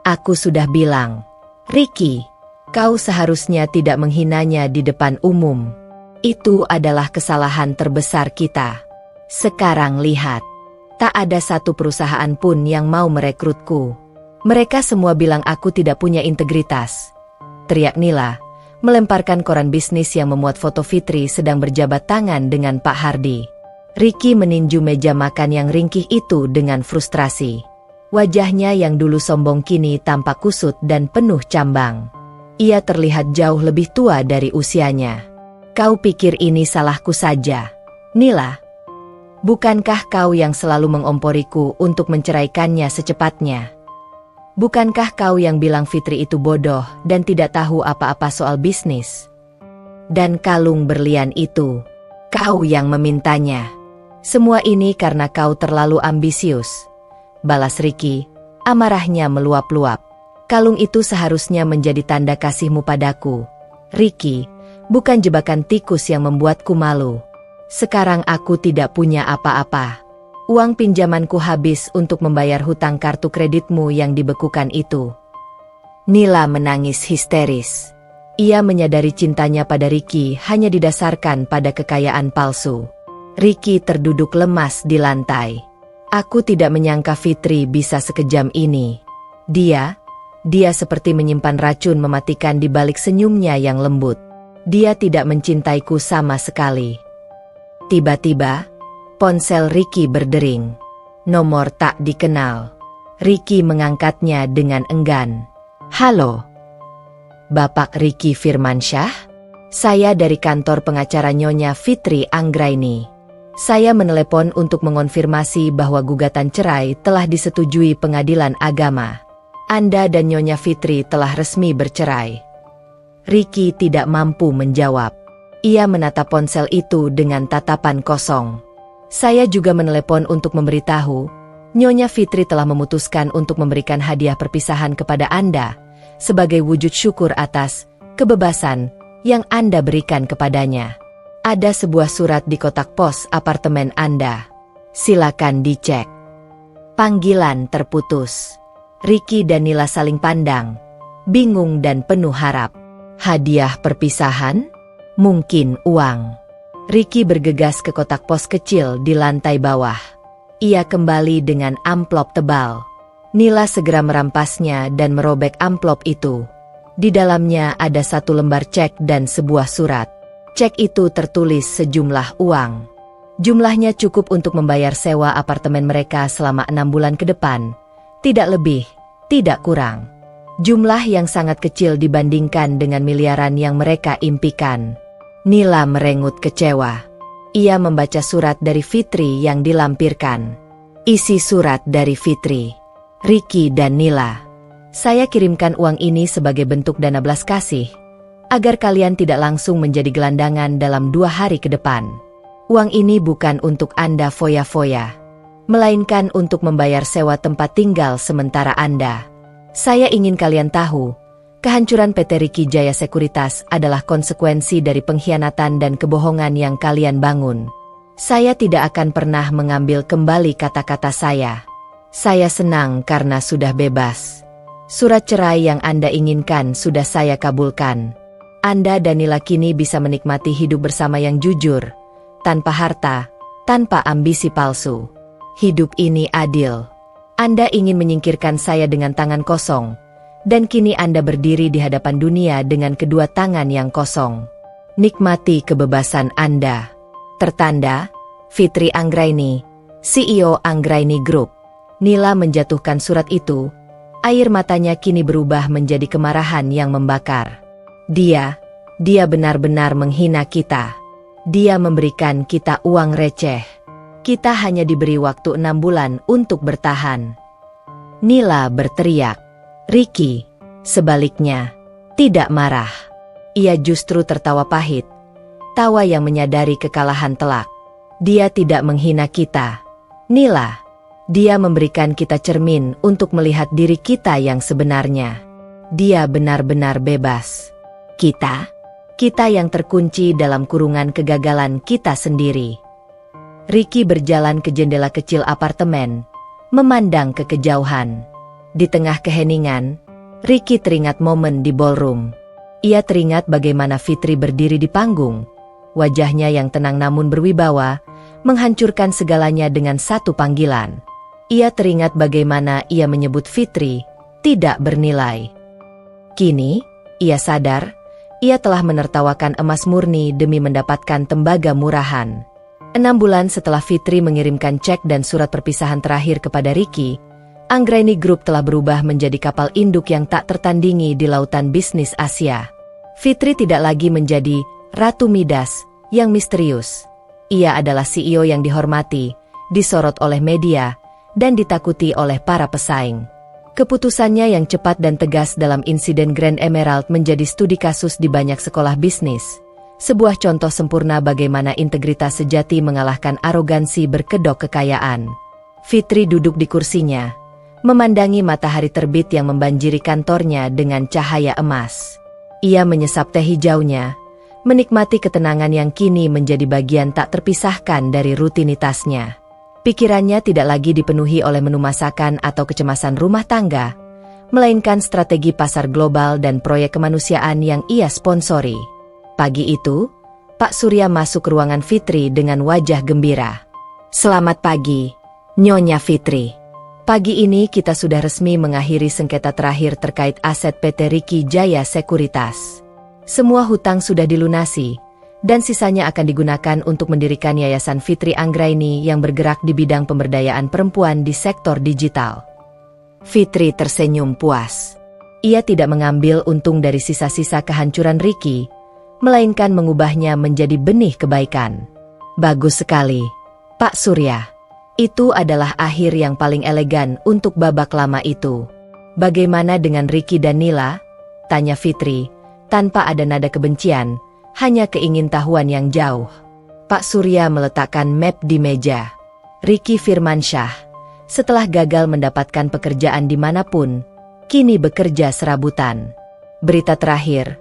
Aku sudah bilang, Ricky, kau seharusnya tidak menghinanya di depan umum. Itu adalah kesalahan terbesar kita. Sekarang lihat, tak ada satu perusahaan pun yang mau merekrutku. Mereka semua bilang aku tidak punya integritas, teriak Nila, melemparkan koran bisnis yang memuat foto Fitri sedang berjabat tangan dengan Pak Hardi. Ricky meninju meja makan yang ringkih itu dengan frustrasi. Wajahnya yang dulu sombong kini tampak kusut dan penuh cambang. Ia terlihat jauh lebih tua dari usianya. Kau pikir ini salahku saja, Nila? Bukankah kau yang selalu mengomporiku untuk menceraikannya secepatnya? Bukankah kau yang bilang Fitri itu bodoh dan tidak tahu apa-apa soal bisnis? Dan kalung berlian itu, kau yang memintanya. Semua ini karena kau terlalu ambisius, balas Ricky, amarahnya meluap-luap. Kalung itu seharusnya menjadi tanda kasihmu padaku, Ricky, bukan jebakan tikus yang membuatku malu. Sekarang aku tidak punya apa-apa. Uang pinjamanku habis untuk membayar hutang kartu kreditmu yang dibekukan itu. Nila menangis histeris. Ia menyadari cintanya pada Ricky hanya didasarkan pada kekayaan palsu. Ricky terduduk lemas di lantai. Aku tidak menyangka Fitri bisa sekejam ini. Dia seperti menyimpan racun mematikan di balik senyumnya yang lembut. Dia tidak mencintaiku sama sekali. Tiba-tiba, ponsel Ricky berdering. Nomor tak dikenal. Ricky mengangkatnya dengan enggan. Halo. Bapak Ricky Firmansyah? Saya dari kantor pengacara Nyonya Fitri Anggraini. Saya menelepon untuk mengonfirmasi bahwa gugatan cerai telah disetujui pengadilan agama. Anda dan Nyonya Fitri telah resmi bercerai. Ricky tidak mampu menjawab. Ia menatap ponsel itu dengan tatapan kosong. Saya juga menelepon untuk memberitahu, Nyonya Fitri telah memutuskan untuk memberikan hadiah perpisahan kepada Anda, sebagai wujud syukur atas kebebasan yang Anda berikan kepadanya. Ada sebuah surat di kotak pos apartemen Anda. Silakan dicek. Panggilan terputus. Ricky dan Nila saling pandang, bingung dan penuh harap. Hadiah perpisahan? Mungkin uang. Ricky bergegas ke kotak pos kecil di lantai bawah. Ia kembali dengan amplop tebal. Nila segera merampasnya dan merobek amplop itu. Di dalamnya ada satu lembar cek dan sebuah surat. Cek itu tertulis sejumlah uang. Jumlahnya cukup untuk membayar sewa apartemen mereka selama 6 bulan ke depan. Tidak lebih, tidak kurang. Jumlah yang sangat kecil dibandingkan dengan miliaran yang mereka impikan. Nila merengut kecewa. Ia membaca surat dari Fitri yang dilampirkan. Isi surat dari Fitri. Ricky dan Nila. Saya kirimkan uang ini sebagai bentuk dana belas kasih, agar kalian tidak langsung menjadi gelandangan dalam 2 hari ke depan. Uang ini bukan untuk Anda foya-foya, melainkan untuk membayar sewa tempat tinggal sementara Anda. Saya ingin kalian tahu, kehancuran PT Ricky Jaya Sekuritas adalah konsekuensi dari pengkhianatan dan kebohongan yang kalian bangun. Saya tidak akan pernah mengambil kembali kata-kata saya. Saya senang karena sudah bebas. Surat cerai yang Anda inginkan sudah saya kabulkan. Anda dan Nila kini bisa menikmati hidup bersama yang jujur, tanpa harta, tanpa ambisi palsu. Hidup ini adil. Anda ingin menyingkirkan saya dengan tangan kosong, dan kini Anda berdiri di hadapan dunia dengan kedua tangan yang kosong. Nikmati kebebasan Anda. Tertanda, Fitri Anggraini, CEO Anggraini Group. Nila menjatuhkan surat itu. Air matanya kini berubah menjadi kemarahan yang membakar. Dia benar-benar menghina kita. Dia memberikan kita uang receh. Kita hanya diberi waktu 6 bulan untuk bertahan. Nila berteriak. Ricky, sebaliknya, tidak marah. Ia justru tertawa pahit. Tawa yang menyadari kekalahan telak. Dia tidak menghina kita, Nila. Dia memberikan kita cermin untuk melihat diri kita yang sebenarnya. Dia benar-benar bebas. Kita yang terkunci dalam kurungan kegagalan kita sendiri. Ricky berjalan ke jendela kecil apartemen, memandang ke kejauhan. Di tengah keheningan, Ricky teringat momen di ballroom. Ia teringat bagaimana Fitri berdiri di panggung. Wajahnya yang tenang namun berwibawa, menghancurkan segalanya dengan satu panggilan. Ia teringat bagaimana ia menyebut Fitri tidak bernilai. Kini, ia sadar, ia telah menertawakan emas murni demi mendapatkan tembaga murahan. 6 bulan setelah Fitri mengirimkan cek dan surat perpisahan terakhir kepada Ricky, Anggraini Group telah berubah menjadi kapal induk yang tak tertandingi di lautan bisnis Asia. Fitri tidak lagi menjadi Ratu Midas yang misterius. Ia adalah CEO yang dihormati, disorot oleh media, dan ditakuti oleh para pesaing. Keputusannya yang cepat dan tegas dalam insiden Grand Emerald menjadi studi kasus di banyak sekolah bisnis. Sebuah contoh sempurna bagaimana integritas sejati mengalahkan arogansi berkedok kekayaan. Fitri duduk di kursinya, memandangi matahari terbit yang membanjiri kantornya dengan cahaya emas. Ia menyesap teh hijaunya, menikmati ketenangan yang kini menjadi bagian tak terpisahkan dari rutinitasnya. Pikirannya tidak lagi dipenuhi oleh menu masakan atau kecemasan rumah tangga, melainkan strategi pasar global dan proyek kemanusiaan yang ia sponsori. Pagi itu, Pak Surya masuk ke ruangan Fitri dengan wajah gembira. "Selamat pagi, Nyonya Fitri. Pagi ini kita sudah resmi mengakhiri sengketa terakhir terkait aset PT Riki Jaya Sekuritas. Semua hutang sudah dilunasi, dan sisanya akan digunakan untuk mendirikan Yayasan Fitri Anggraini yang bergerak di bidang pemberdayaan perempuan di sektor digital." Fitri tersenyum puas. Ia tidak mengambil untung dari sisa-sisa kehancuran Riki, melainkan mengubahnya menjadi benih kebaikan. "Bagus sekali, Pak Surya. Itu adalah akhir yang paling elegan untuk babak lama itu. Bagaimana dengan Riki dan Nila?" tanya Fitri, tanpa ada nada kebencian, hanya keingintahuan yang jauh. Pak Surya meletakkan map di meja. Riki Firmansyah, setelah gagal mendapatkan pekerjaan dimanapun, kini bekerja serabutan. Berita terakhir,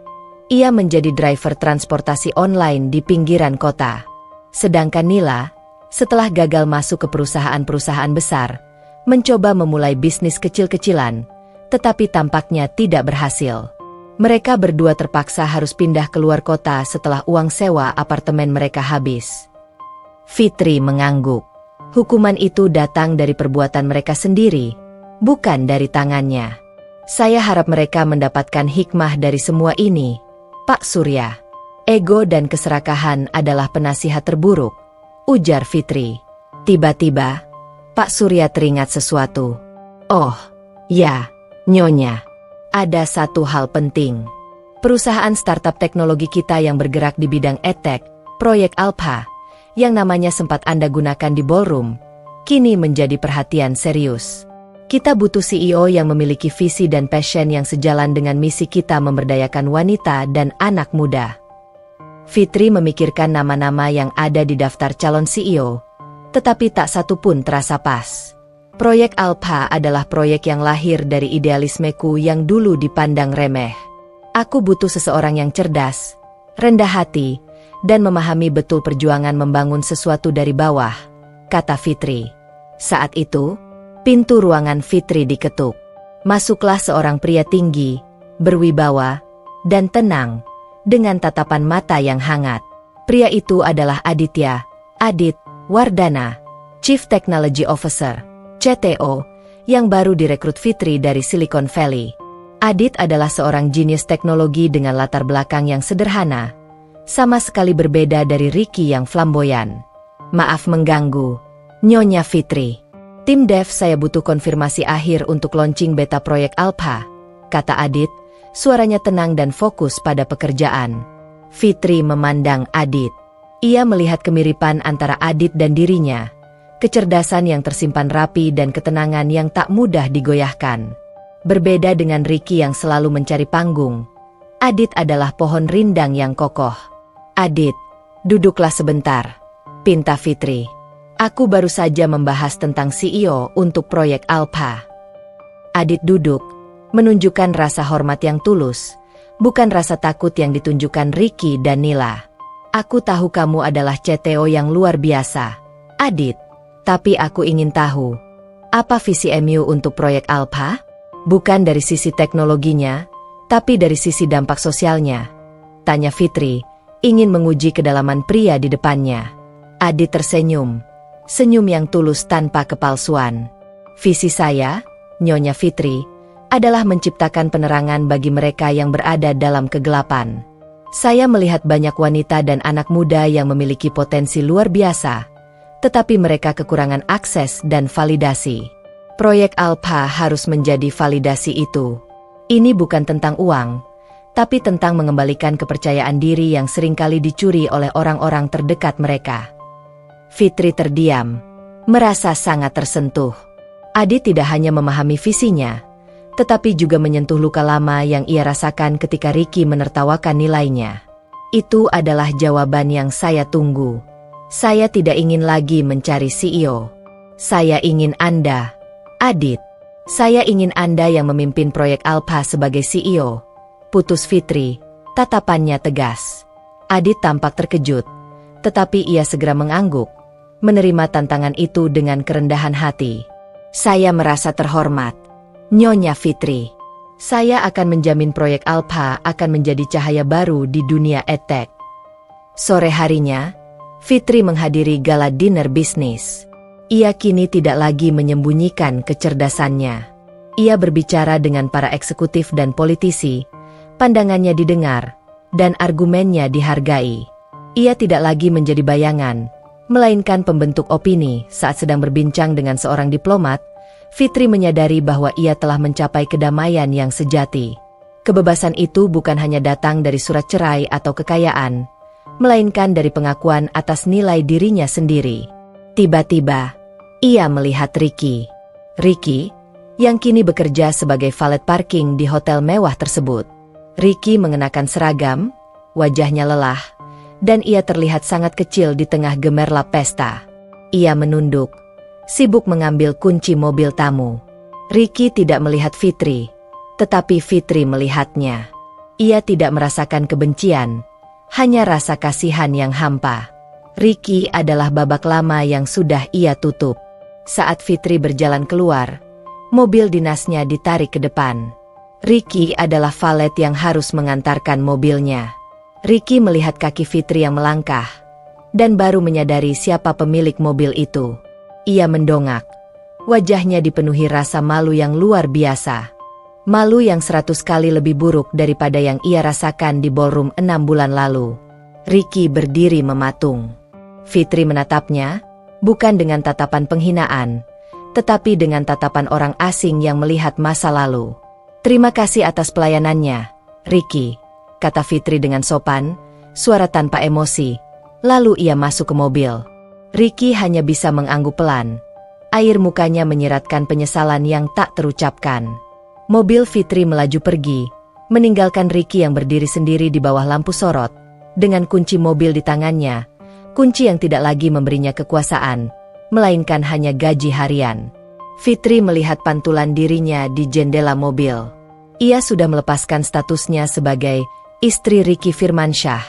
ia menjadi driver transportasi online di pinggiran kota. Sedangkan Nila, setelah gagal masuk ke perusahaan-perusahaan besar, mencoba memulai bisnis kecil-kecilan, tetapi tampaknya tidak berhasil. Mereka berdua terpaksa harus pindah keluar kota setelah uang sewa apartemen mereka habis. Fitri mengangguk. Hukuman itu datang dari perbuatan mereka sendiri, bukan dari tangannya. "Saya harap mereka mendapatkan hikmah dari semua ini, Pak Surya. Ego dan keserakahan adalah penasihat terburuk," ujar Fitri. Tiba-tiba, Pak Surya teringat sesuatu. "Oh, ya, Nyonya. Ada satu hal penting. Perusahaan startup teknologi kita yang bergerak di bidang edtech, proyek Alpha, yang namanya sempat Anda gunakan di ballroom, kini menjadi perhatian serius. Kita butuh CEO yang memiliki visi dan passion yang sejalan dengan misi kita memberdayakan wanita dan anak muda." Fitri memikirkan nama-nama yang ada di daftar calon CEO, tetapi tak satu pun terasa pas. Proyek Alpha adalah proyek yang lahir dari idealismeku yang dulu dipandang remeh. "Aku butuh seseorang yang cerdas, rendah hati, dan memahami betul perjuangan membangun sesuatu dari bawah," kata Fitri. Saat itu, pintu ruangan Fitri diketuk. Masuklah seorang pria tinggi, berwibawa, dan tenang, dengan tatapan mata yang hangat. Pria itu adalah Adit Wardana, Chief Technology Officer, CTO, yang baru direkrut Fitri dari Silicon Valley. Adit adalah seorang jenius teknologi dengan latar belakang yang sederhana, sama sekali berbeda dari Riki yang flamboyan. "Maaf mengganggu, Nyonya Fitri. Tim dev saya butuh konfirmasi akhir untuk launching beta proyek Alpha," kata Adit, suaranya tenang dan fokus pada pekerjaan. Fitri memandang Adit. Ia melihat kemiripan antara Adit dan dirinya, kecerdasan yang tersimpan rapi dan ketenangan yang tak mudah digoyahkan. Berbeda dengan Riki yang selalu mencari panggung, Adit adalah pohon rindang yang kokoh. "Adit, duduklah sebentar," pinta Fitri. "Aku baru saja membahas tentang CEO untuk proyek Alpha." Adit duduk, menunjukkan rasa hormat yang tulus, bukan rasa takut yang ditunjukkan Riki dan Nila. "Aku tahu kamu adalah CTO yang luar biasa, Adit. Tapi aku ingin tahu, apa visi MU untuk proyek Alpha? Bukan dari sisi teknologinya, tapi dari sisi dampak sosialnya," tanya Fitri, ingin menguji kedalaman pria di depannya. Adit tersenyum, senyum yang tulus tanpa kepalsuan. "Visi saya, Nyonya Fitri, adalah menciptakan penerangan bagi mereka yang berada dalam kegelapan. Saya melihat banyak wanita dan anak muda yang memiliki potensi luar biasa, tetapi mereka kekurangan akses dan validasi. Proyek Alpha harus menjadi validasi itu. Ini bukan tentang uang, tapi tentang mengembalikan kepercayaan diri yang seringkali dicuri oleh orang-orang terdekat mereka. Fitri terdiam, merasa sangat tersentuh. Adit tidak hanya memahami visinya, tetapi juga menyentuh luka lama yang ia rasakan ketika Ricky menertawakan nilainya. Itu adalah jawaban yang saya tunggu. Saya tidak ingin lagi mencari CEO. Saya ingin Anda, Adit. Saya ingin Anda yang memimpin proyek Alpha sebagai CEO. Putus Fitri, tatapannya tegas. Adit tampak terkejut, tetapi ia segera mengangguk, menerima tantangan itu dengan kerendahan hati. Saya merasa terhormat, Nyonya Fitri. Saya akan menjamin proyek Alpha akan menjadi cahaya baru di dunia edtech. Sore harinya, Fitri menghadiri gala dinner bisnis. Ia kini tidak lagi menyembunyikan kecerdasannya. Ia berbicara dengan para eksekutif dan politisi, pandangannya didengar, dan argumennya dihargai. Ia tidak lagi menjadi bayangan, melainkan pembentuk opini. Saat sedang berbincang dengan seorang diplomat, Fitri menyadari bahwa ia telah mencapai kedamaian yang sejati. Kebebasan itu bukan hanya datang dari surat cerai atau kekayaan, melainkan dari pengakuan atas nilai dirinya sendiri. Tiba-tiba, ia melihat Ricky. Ricky, yang kini bekerja sebagai valet parking di hotel mewah tersebut. Ricky mengenakan seragam, wajahnya lelah, dan ia terlihat sangat kecil di tengah gemerlap pesta. Ia menunduk, sibuk mengambil kunci mobil tamu. Ricky tidak melihat Fitri, tetapi Fitri melihatnya. Ia tidak merasakan kebencian, hanya rasa kasihan yang hampa. Ricky adalah babak lama yang sudah ia tutup. Saat Fitri berjalan keluar, mobil dinasnya ditarik ke depan. Ricky adalah valet yang harus mengantarkan mobilnya. Ricky melihat kaki Fitri yang melangkah, dan baru menyadari siapa pemilik mobil itu. Ia mendongak. Wajahnya dipenuhi rasa malu yang luar biasa. Malu yang 100 kali lebih buruk daripada yang ia rasakan di ballroom 6 bulan lalu. Ricky berdiri mematung. Fitri menatapnya, bukan dengan tatapan penghinaan, tetapi dengan tatapan orang asing yang melihat masa lalu. Terima kasih atas pelayanannya, Ricky, kata Fitri dengan sopan, suara tanpa emosi. Lalu ia masuk ke mobil. Ricky hanya bisa mengangguk pelan. Air mukanya menyiratkan penyesalan yang tak terucapkan. Mobil Fitri melaju pergi, meninggalkan Ricky yang berdiri sendiri di bawah lampu sorot, dengan kunci mobil di tangannya, kunci yang tidak lagi memberinya kekuasaan, melainkan hanya gaji harian. Fitri melihat pantulan dirinya di jendela mobil. Ia sudah melepaskan statusnya sebagai istri Ricky Firmansyah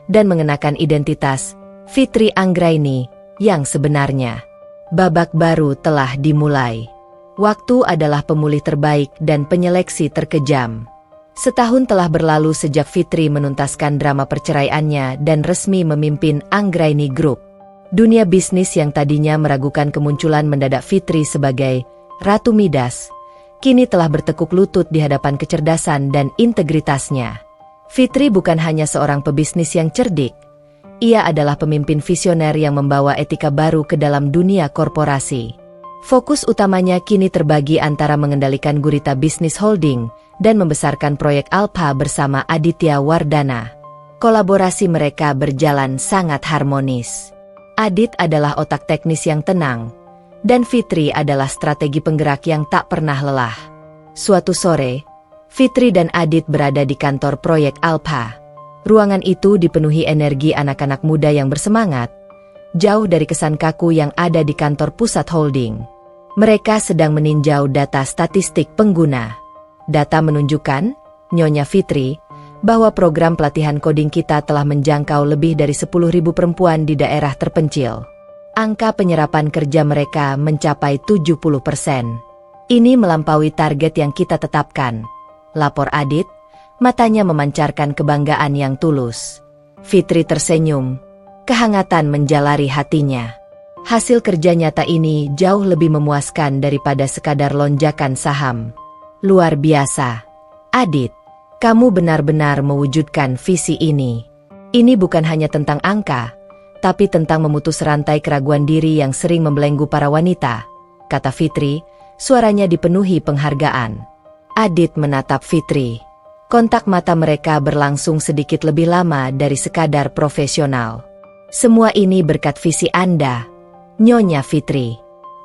dan mengenakan identitas Fitri Anggraini yang sebenarnya. Babak baru telah dimulai. Waktu adalah pemulih terbaik dan penyeleksi terkejam. Setahun telah berlalu sejak Fitri menuntaskan drama perceraiannya dan resmi memimpin Anggraini Group. Dunia bisnis yang tadinya meragukan kemunculan mendadak Fitri sebagai Ratu Midas, kini telah bertekuk lutut di hadapan kecerdasan dan integritasnya. Fitri bukan hanya seorang pebisnis yang cerdik, ia adalah pemimpin visioner yang membawa etika baru ke dalam dunia korporasi. Fokus utamanya kini terbagi antara mengendalikan Gurita Business Holding dan membesarkan proyek Alpha bersama Aditya Wardana. Kolaborasi mereka berjalan sangat harmonis. Adit adalah otak teknis yang tenang, dan Fitri adalah strategi penggerak yang tak pernah lelah. Suatu sore, Fitri dan Adit berada di kantor proyek Alpha. Ruangan itu dipenuhi energi anak-anak muda yang bersemangat, jauh dari kesan kaku yang ada di kantor pusat holding. Mereka sedang meninjau data statistik pengguna. Data menunjukkan, Nyonya Fitri, bahwa program pelatihan coding kita telah menjangkau lebih dari 10.000 perempuan di daerah terpencil. Angka penyerapan kerja mereka mencapai 70%. Ini melampaui target yang kita tetapkan, lapor Adit, matanya memancarkan kebanggaan yang tulus. Fitri tersenyum, kehangatan menjalari hatinya. Hasil kerja nyata ini jauh lebih memuaskan daripada sekadar lonjakan saham. Luar biasa, Adit. Kamu benar-benar mewujudkan visi ini. Ini bukan hanya tentang angka, tapi tentang memutus rantai keraguan diri yang sering membelenggu para wanita, kata Fitri, suaranya dipenuhi penghargaan. Adit menatap Fitri. Kontak mata mereka berlangsung sedikit lebih lama dari sekadar profesional. Semua ini berkat visi Anda, Nyonya Fitri.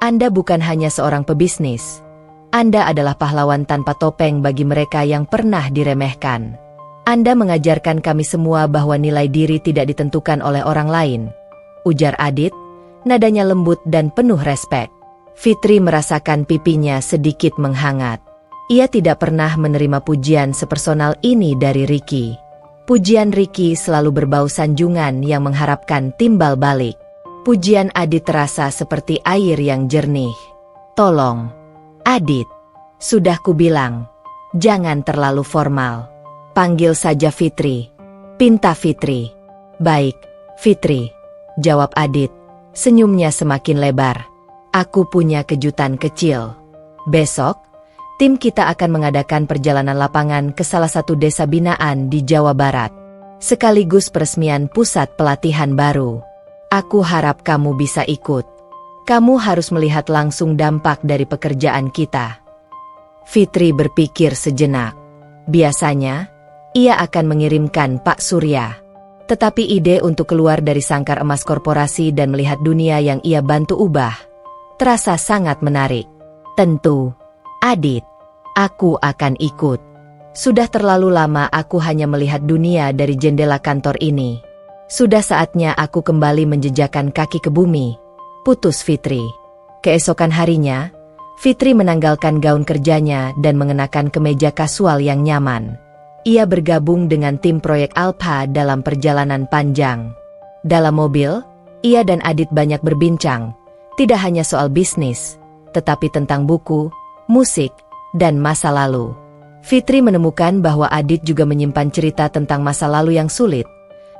Anda bukan hanya seorang pebisnis. Anda adalah pahlawan tanpa topeng bagi mereka yang pernah diremehkan. Anda mengajarkan kami semua bahwa nilai diri tidak ditentukan oleh orang lain, ujar Adit, nadanya lembut dan penuh respek. Fitri merasakan pipinya sedikit menghangat. Ia tidak pernah menerima pujian sepersonal ini dari Ricky. Pujian Ricky selalu berbau sanjungan yang mengharapkan timbal balik. Pujian Adit terasa seperti air yang jernih. Tolong, Adit. Sudah kubilang, jangan terlalu formal. Panggil saja Fitri. Pinta Fitri. Baik, Fitri, jawab Adit. Senyumnya semakin lebar. Aku punya kejutan kecil. Besok, tim kita akan mengadakan perjalanan lapangan ke salah satu desa binaan di Jawa Barat. Sekaligus peresmian pusat pelatihan baru. Aku harap kamu bisa ikut. Kamu harus melihat langsung dampak dari pekerjaan kita. Fitri berpikir sejenak. Biasanya, ia akan mengirimkan Pak Surya. Tetapi ide untuk keluar dari sangkar emas korporasi dan melihat dunia yang ia bantu ubah, terasa sangat menarik. Tentu, Adit, aku akan ikut. Sudah terlalu lama aku hanya melihat dunia dari jendela kantor ini. Sudah saatnya aku kembali menjejakkan kaki ke bumi. Putus Fitri. Keesokan harinya, Fitri menanggalkan gaun kerjanya dan mengenakan kemeja kasual yang nyaman. Ia bergabung dengan tim proyek Alpha dalam perjalanan panjang. Dalam mobil, ia dan Adit banyak berbincang, tidak hanya soal bisnis, tetapi tentang buku, musik, dan masa lalu. Fitri menemukan bahwa Adit juga menyimpan cerita tentang masa lalu yang sulit,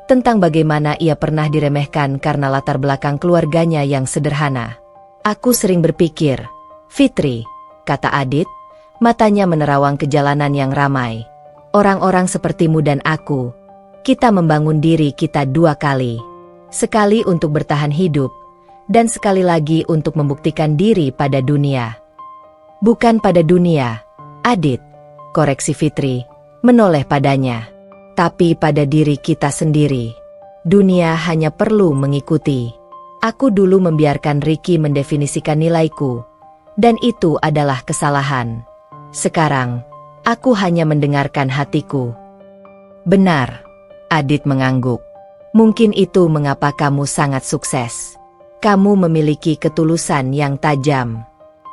tentang bagaimana ia pernah diremehkan karena latar belakang keluarganya yang sederhana. Aku sering berpikir, Fitri, kata Adit, matanya menerawang ke jalanan yang ramai. Orang-orang sepertimu dan aku, kita membangun diri kita dua kali. Sekali untuk bertahan hidup, dan sekali lagi untuk membuktikan diri pada dunia. Bukan pada dunia, Adit, koreksi Fitri, menoleh padanya. Tapi pada diri kita sendiri. Dunia hanya perlu mengikuti. Aku dulu membiarkan Ricky mendefinisikan nilaiku, dan itu adalah kesalahan. Sekarang, aku hanya mendengarkan hatiku. Benar, Adit mengangguk. Mungkin itu mengapa kamu sangat sukses. Kamu memiliki ketulusan yang tajam.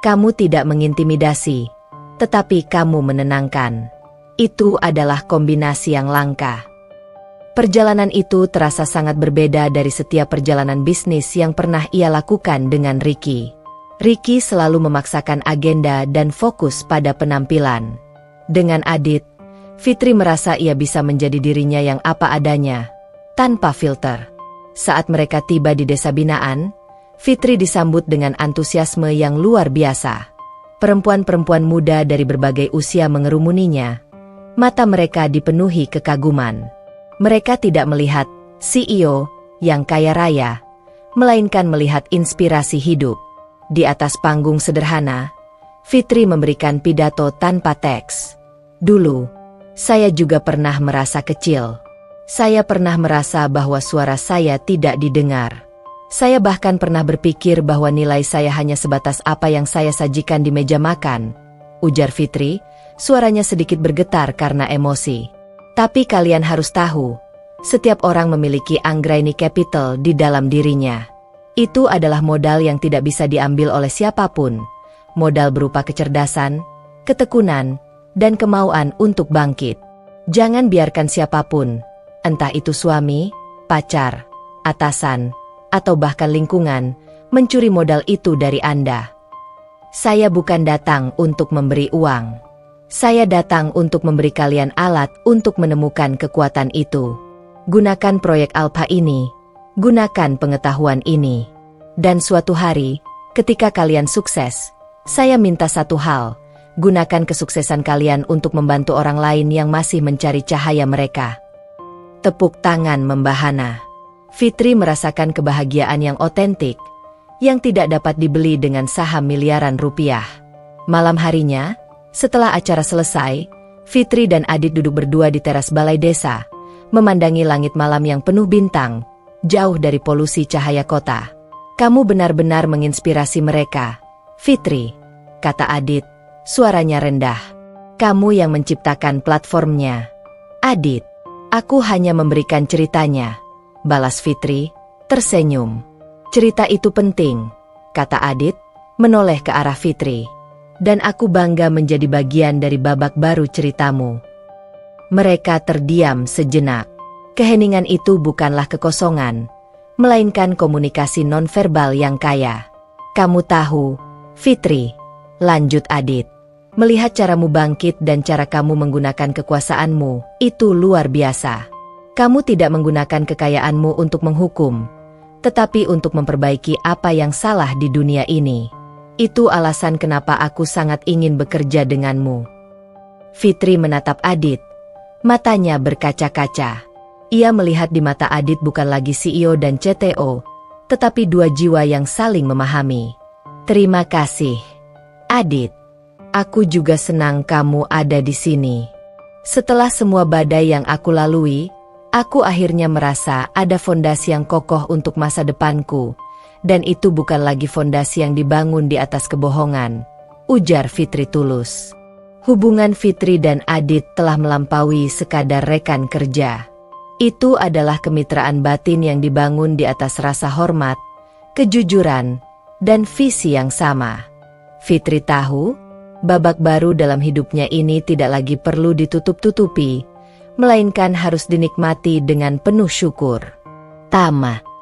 Kamu tidak mengintimidasi, tetapi kamu menenangkan. Itu adalah kombinasi yang langka. Perjalanan itu terasa sangat berbeda dari setiap perjalanan bisnis yang pernah ia lakukan dengan Ricky. Ricky selalu memaksakan agenda dan fokus pada penampilan. Dengan Adit, Fitri merasa ia bisa menjadi dirinya yang apa adanya, tanpa filter. Saat mereka tiba di desa binaan, Fitri disambut dengan antusiasme yang luar biasa. Perempuan-perempuan muda dari berbagai usia mengerumuninya. Mata mereka dipenuhi kekaguman. Mereka tidak melihat CEO yang kaya raya, melainkan melihat inspirasi hidup. Di atas panggung sederhana, Fitri memberikan pidato tanpa teks. Dulu, saya juga pernah merasa kecil. Saya pernah merasa bahwa suara saya tidak didengar. Saya bahkan pernah berpikir bahwa nilai saya hanya sebatas apa yang saya sajikan di meja makan, ujar Fitri. Suaranya sedikit bergetar karena emosi. Tapi kalian harus tahu, setiap orang memiliki anggraini capital di dalam dirinya. Itu adalah modal yang tidak bisa diambil oleh siapapun. Modal berupa kecerdasan, ketekunan, dan kemauan untuk bangkit. Jangan biarkan siapapun, entah itu suami, pacar, atasan, atau bahkan lingkungan, mencuri modal itu dari Anda. Saya bukan datang untuk memberi uang. Saya datang untuk memberi kalian alat untuk menemukan kekuatan itu. Gunakan proyek Alpha ini, gunakan pengetahuan ini. Dan suatu hari, ketika kalian sukses, saya minta satu hal, gunakan kesuksesan kalian untuk membantu orang lain yang masih mencari cahaya mereka. Tepuk tangan membahana. Fitri merasakan kebahagiaan yang otentik, yang tidak dapat dibeli dengan saham miliaran rupiah. Malam harinya, setelah acara selesai, Fitri dan Adit duduk berdua di teras balai desa, memandangi langit malam yang penuh bintang, jauh dari polusi cahaya kota. Kamu benar-benar menginspirasi mereka, Fitri, kata Adit, suaranya rendah. Kamu yang menciptakan platformnya. Adit, aku hanya memberikan ceritanya, balas Fitri, tersenyum. Cerita itu penting, kata Adit, menoleh ke arah Fitri. Dan aku bangga menjadi bagian dari babak baru ceritamu. Mereka terdiam sejenak. Keheningan itu bukanlah kekosongan, melainkan komunikasi nonverbal yang kaya. Kamu tahu, Fitri, lanjut Adit, melihat caramu bangkit dan cara kamu menggunakan kekuasaanmu, itu luar biasa. Kamu tidak menggunakan kekayaanmu untuk menghukum, tetapi untuk memperbaiki apa yang salah di dunia ini. Itu alasan kenapa aku sangat ingin bekerja denganmu. Fitri menatap Adit. Matanya berkaca-kaca. Ia melihat di mata Adit bukan lagi CEO dan CTO, tetapi dua jiwa yang saling memahami. Terima kasih, Adit. Aku juga senang kamu ada di sini. Setelah semua badai yang aku lalui, aku akhirnya merasa ada fondasi yang kokoh untuk masa depanku. Dan itu bukan lagi fondasi yang dibangun di atas kebohongan, ujar Fitri tulus. Hubungan Fitri dan Adit telah melampaui sekadar rekan kerja. Itu adalah kemitraan batin yang dibangun di atas rasa hormat, kejujuran, dan visi yang sama. Fitri tahu, babak baru dalam hidupnya ini tidak lagi perlu ditutup-tutupi, melainkan harus dinikmati dengan penuh syukur. Tamat.